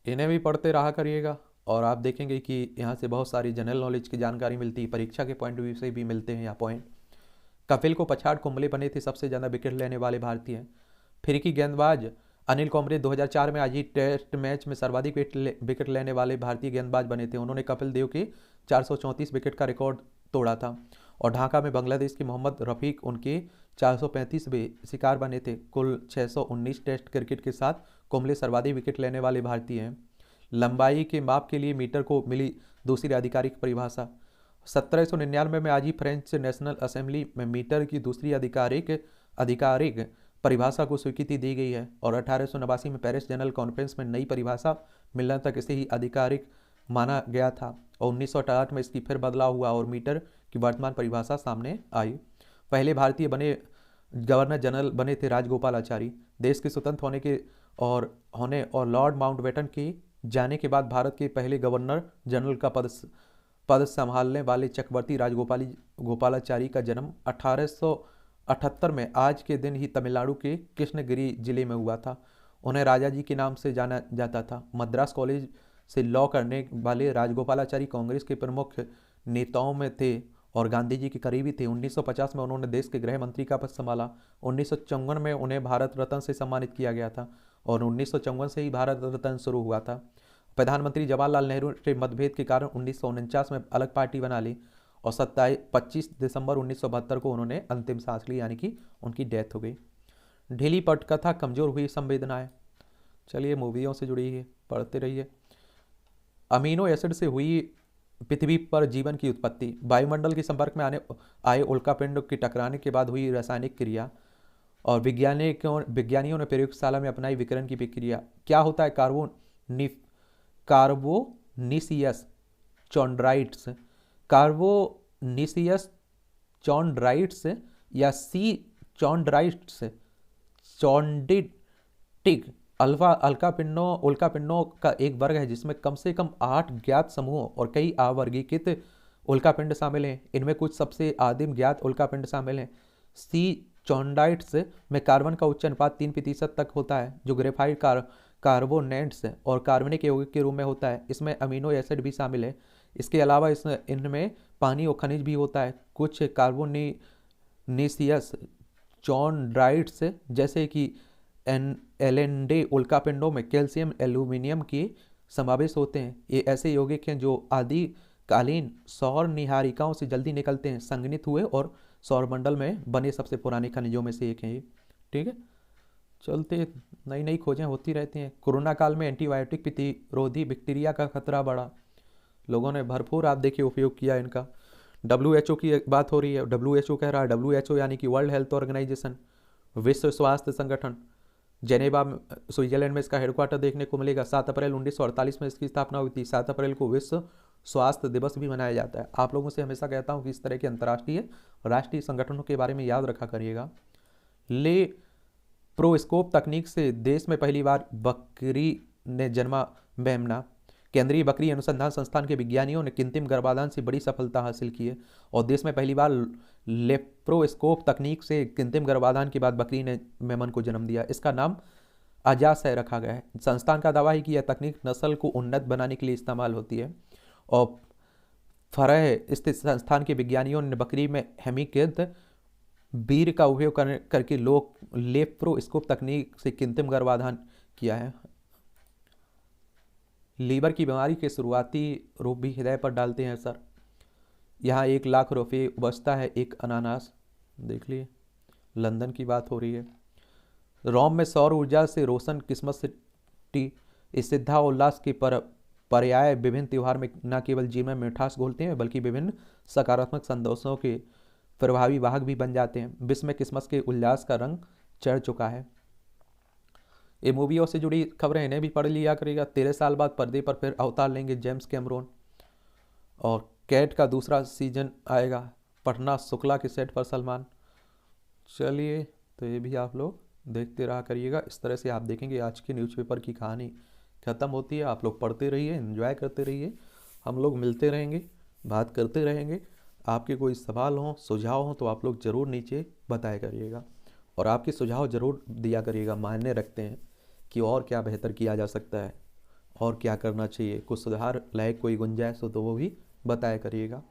इन्हें भी पढ़ते रहा करिएगा और आप देखेंगे कि यहाँ से बहुत सारी जनरल नॉलेज की जानकारी मिलती है, परीक्षा के पॉइंट व्यू से भी मिलते हैं यहाँ पॉइंट। कपिल को पछाड़ कुंबले बने थे सबसे ज़्यादा विकेट लेने वाले भारतीय। फिरकी गेंदबाज अनिल कुंबले 2004 में आज ही टेस्ट मैच में सर्वाधिक विकेट लेने वाले भारतीय गेंदबाज बने थे। उन्होंने कपिल देव के 434 विकेट का रिकॉर्ड तोड़ा था और ढाका में बांग्लादेश के मोहम्मद रफीक उनके 435वें शिकार बने थे। कुल 619 टेस्ट क्रिकेट के साथ कुंबले सर्वाधिक विकेट लेने वाले भारतीय हैं। लंबाई के माप के लिए मीटर को मिली दूसरी आधिकारिक परिभाषा। 1799 में आज ही फ्रेंच नेशनल असेंबली में मीटर की दूसरी आधिकारिक परिभाषा को स्वीकृति दी गई है और 1889 में पेरिस जनरल कॉन्फ्रेंस में नई परिभाषा मिलने तक इसे ही आधिकारिक माना गया था और 1968 में इसकी फिर बदलाव हुआ और मीटर की वर्तमान परिभाषा सामने आई। पहले भारतीय बने गवर्नर जनरल बने थे राजगोपालाचारी। देश के स्वतंत्र होने और लॉर्ड माउंटबेटन के जाने के बाद भारत के पहले गवर्नर जनरल का पद संभालने वाले चक्रवर्ती राजगोपालाचारी का जन्म 1878 में आज के दिन ही तमिलनाडु के कृष्णगिरी जिले में हुआ था। उन्हें राजा जी के नाम से जाना जाता था। मद्रास कॉलेज से लॉ करने वाले राजगोपालाचारी कांग्रेस के प्रमुख नेताओं में थे और गांधी जी के करीबी थे। 1950 में उन्होंने देश के गृह मंत्री का पद संभाला। 1954 में उन्हें भारत रत्न से सम्मानित किया गया था और 1954 से ही भारत रत्न शुरू हुआ था। प्रधानमंत्री जवाहरलाल नेहरू के मतभेद के कारण 1949 में अलग पार्टी बना ली और 25 दिसंबर 1972 को उन्होंने अंतिम सांस ली, यानी कि उनकी डेथ हो गई। ढीली पटकथा, कमजोर हुई संवेदनाएं। चलिए मूवियों से जुड़ी है, पढ़ते रहिए। अमीनो एसिड से हुई पृथ्वी पर जीवन की उत्पत्ति। वायुमंडल के संपर्क में आए उल्कापिंड के टकराने के बाद हुई रासायनिक क्रिया और विज्ञानियों ने प्रयोगशाला में अपनाई विकिरण की प्रक्रिया। क्या होता है कार्बोनिसियस चॉन्ड्राइट्स या सी चॉन्ड्राइट्स चॉन्डिटिक उल्कापिंडों का एक वर्ग है जिसमें कम से कम 8 ज्ञात समूहों और कई अवर्गीकृत उल्कापिंड शामिल हैं। इनमें कुछ सबसे आदिम ज्ञात उल्कापिंड शामिल हैं। सी चॉन्डाइट्स में कार्बन का उच्च अनुपात 3% तक होता है जो ग्रेफाइट कार्बोनेट्स और कार्बनिक यौगिक के रूप में होता है। इसमें अमीनो एसिड भी शामिल है। इसके अलावा इनमें पानी और खनिज भी होता है। कुछ कार्बोनिसियस चॉन्ड्राइट्स जैसे कि एलेंडे उल्कापिंडों में कैल्शियम एल्यूमिनियम के समावेश होते हैं। ये ऐसे यौगिक हैं जो आदिकालीन सौर निहारिकाओं से जल्दी निकलते हैं, संघनित हुए और सौरमंडल में बने सबसे पुराने खनिजों में से एक है ये। ठीक है, चलते नई नई खोजें होती रहती हैं। कोरोना काल में एंटीबायोटिक प्रतिरोधी बैक्टीरिया का खतरा बढ़ा। लोगों ने भरपूर आप देखिए उपयोग किया इनका। WHO की बात हो रही है। WHO कह रहा है, WHO यानी कि वर्ल्ड हेल्थ ऑर्गेनाइजेशन, विश्व स्वास्थ्य संगठन, जेनेवा स्विट्जरलैंड में इसका हेडक्वार्टर देखने को मिलेगा। 7 अप्रैल 1948 में इसकी स्थापना हुई थी। 7 अप्रैल को विश्व स्वास्थ्य दिवस भी मनाया जाता है। आप लोगों से हमेशा कहता हूं कि इस तरह के अंतर्राष्ट्रीय राष्ट्रीय संगठनों के बारे में याद रखा करिएगा। लेप्रोस्कोप तकनीक से देश में पहली बार बकरी ने जन्मा मेमना। केंद्रीय बकरी अनुसंधान संस्थान के विज्ञानियों ने कृत्रिम गर्भाधान से बड़ी सफलता हासिल की है और देश में पहली बार लेप्रोस्कोप तकनीक से कृत्रिम गर्भाधान के बाद बकरी ने मेमन को जन्म दिया। इसका नाम अजासय रखा गया है। संस्थान का दावा है कि यह तकनीक नस्ल को उन्नत बनाने के लिए इस्तेमाल होती है और फरह स्थित संस्थान के विज्ञानियों ने बकरी में हेमीकृत वीर्य का उपयोग करके लेप्रोस्कोप तकनीक से कृत्रिम गर्भाधान किया है। लीवर की बीमारी के शुरुआती रूप भी हृदय पर डालते हैं सर। यहाँ 1 लाख रुपये बचता है एक अनानास। देख लिए, लंदन की बात हो रही है। रोम में सौर ऊर्जा से रोशन क्रिसमस सिटी इस सिद्धा उल्लास के पर्याय विभिन्न त्योहार में न केवल जीवन में मिठास घोलते हैं बल्कि विभिन्न सकारात्मक संदेशों के प्रभावी वाहक भी बन जाते हैं। विश्व में क्रिसमस के उल्लास का रंग चढ़ चुका है। ये मूवियों से जुड़ी खबरें इन्हें भी पढ़ लिया करिएगा। 13 साल बाद पर्दे पर फिर अवतार लेंगे जेम्स कैमरून। और कैट का दूसरा सीजन आएगा, पटना शुक्ला के सेट पर सलमान। चलिए, तो ये भी आप लोग देखते रहा करिएगा। इस तरह से आप देखेंगे आज की न्यूज़पेपर की कहानी ख़त्म होती है। आप लोग पढ़ते रहिए, एंजॉय करते रहिए। हम लोग मिलते रहेंगे, बात करते रहेंगे। आपके कोई सवाल हों, सुझाव हों तो आप लोग ज़रूर नीचे बताया करिएगा, और आपके सुझाव ज़रूर दिया करिएगा, मायने रखते हैं कि और क्या बेहतर किया जा सकता है और क्या करना चाहिए। कुछ सुधार लायक कोई गुंजाइश हो तो वो भी बताया करिएगा।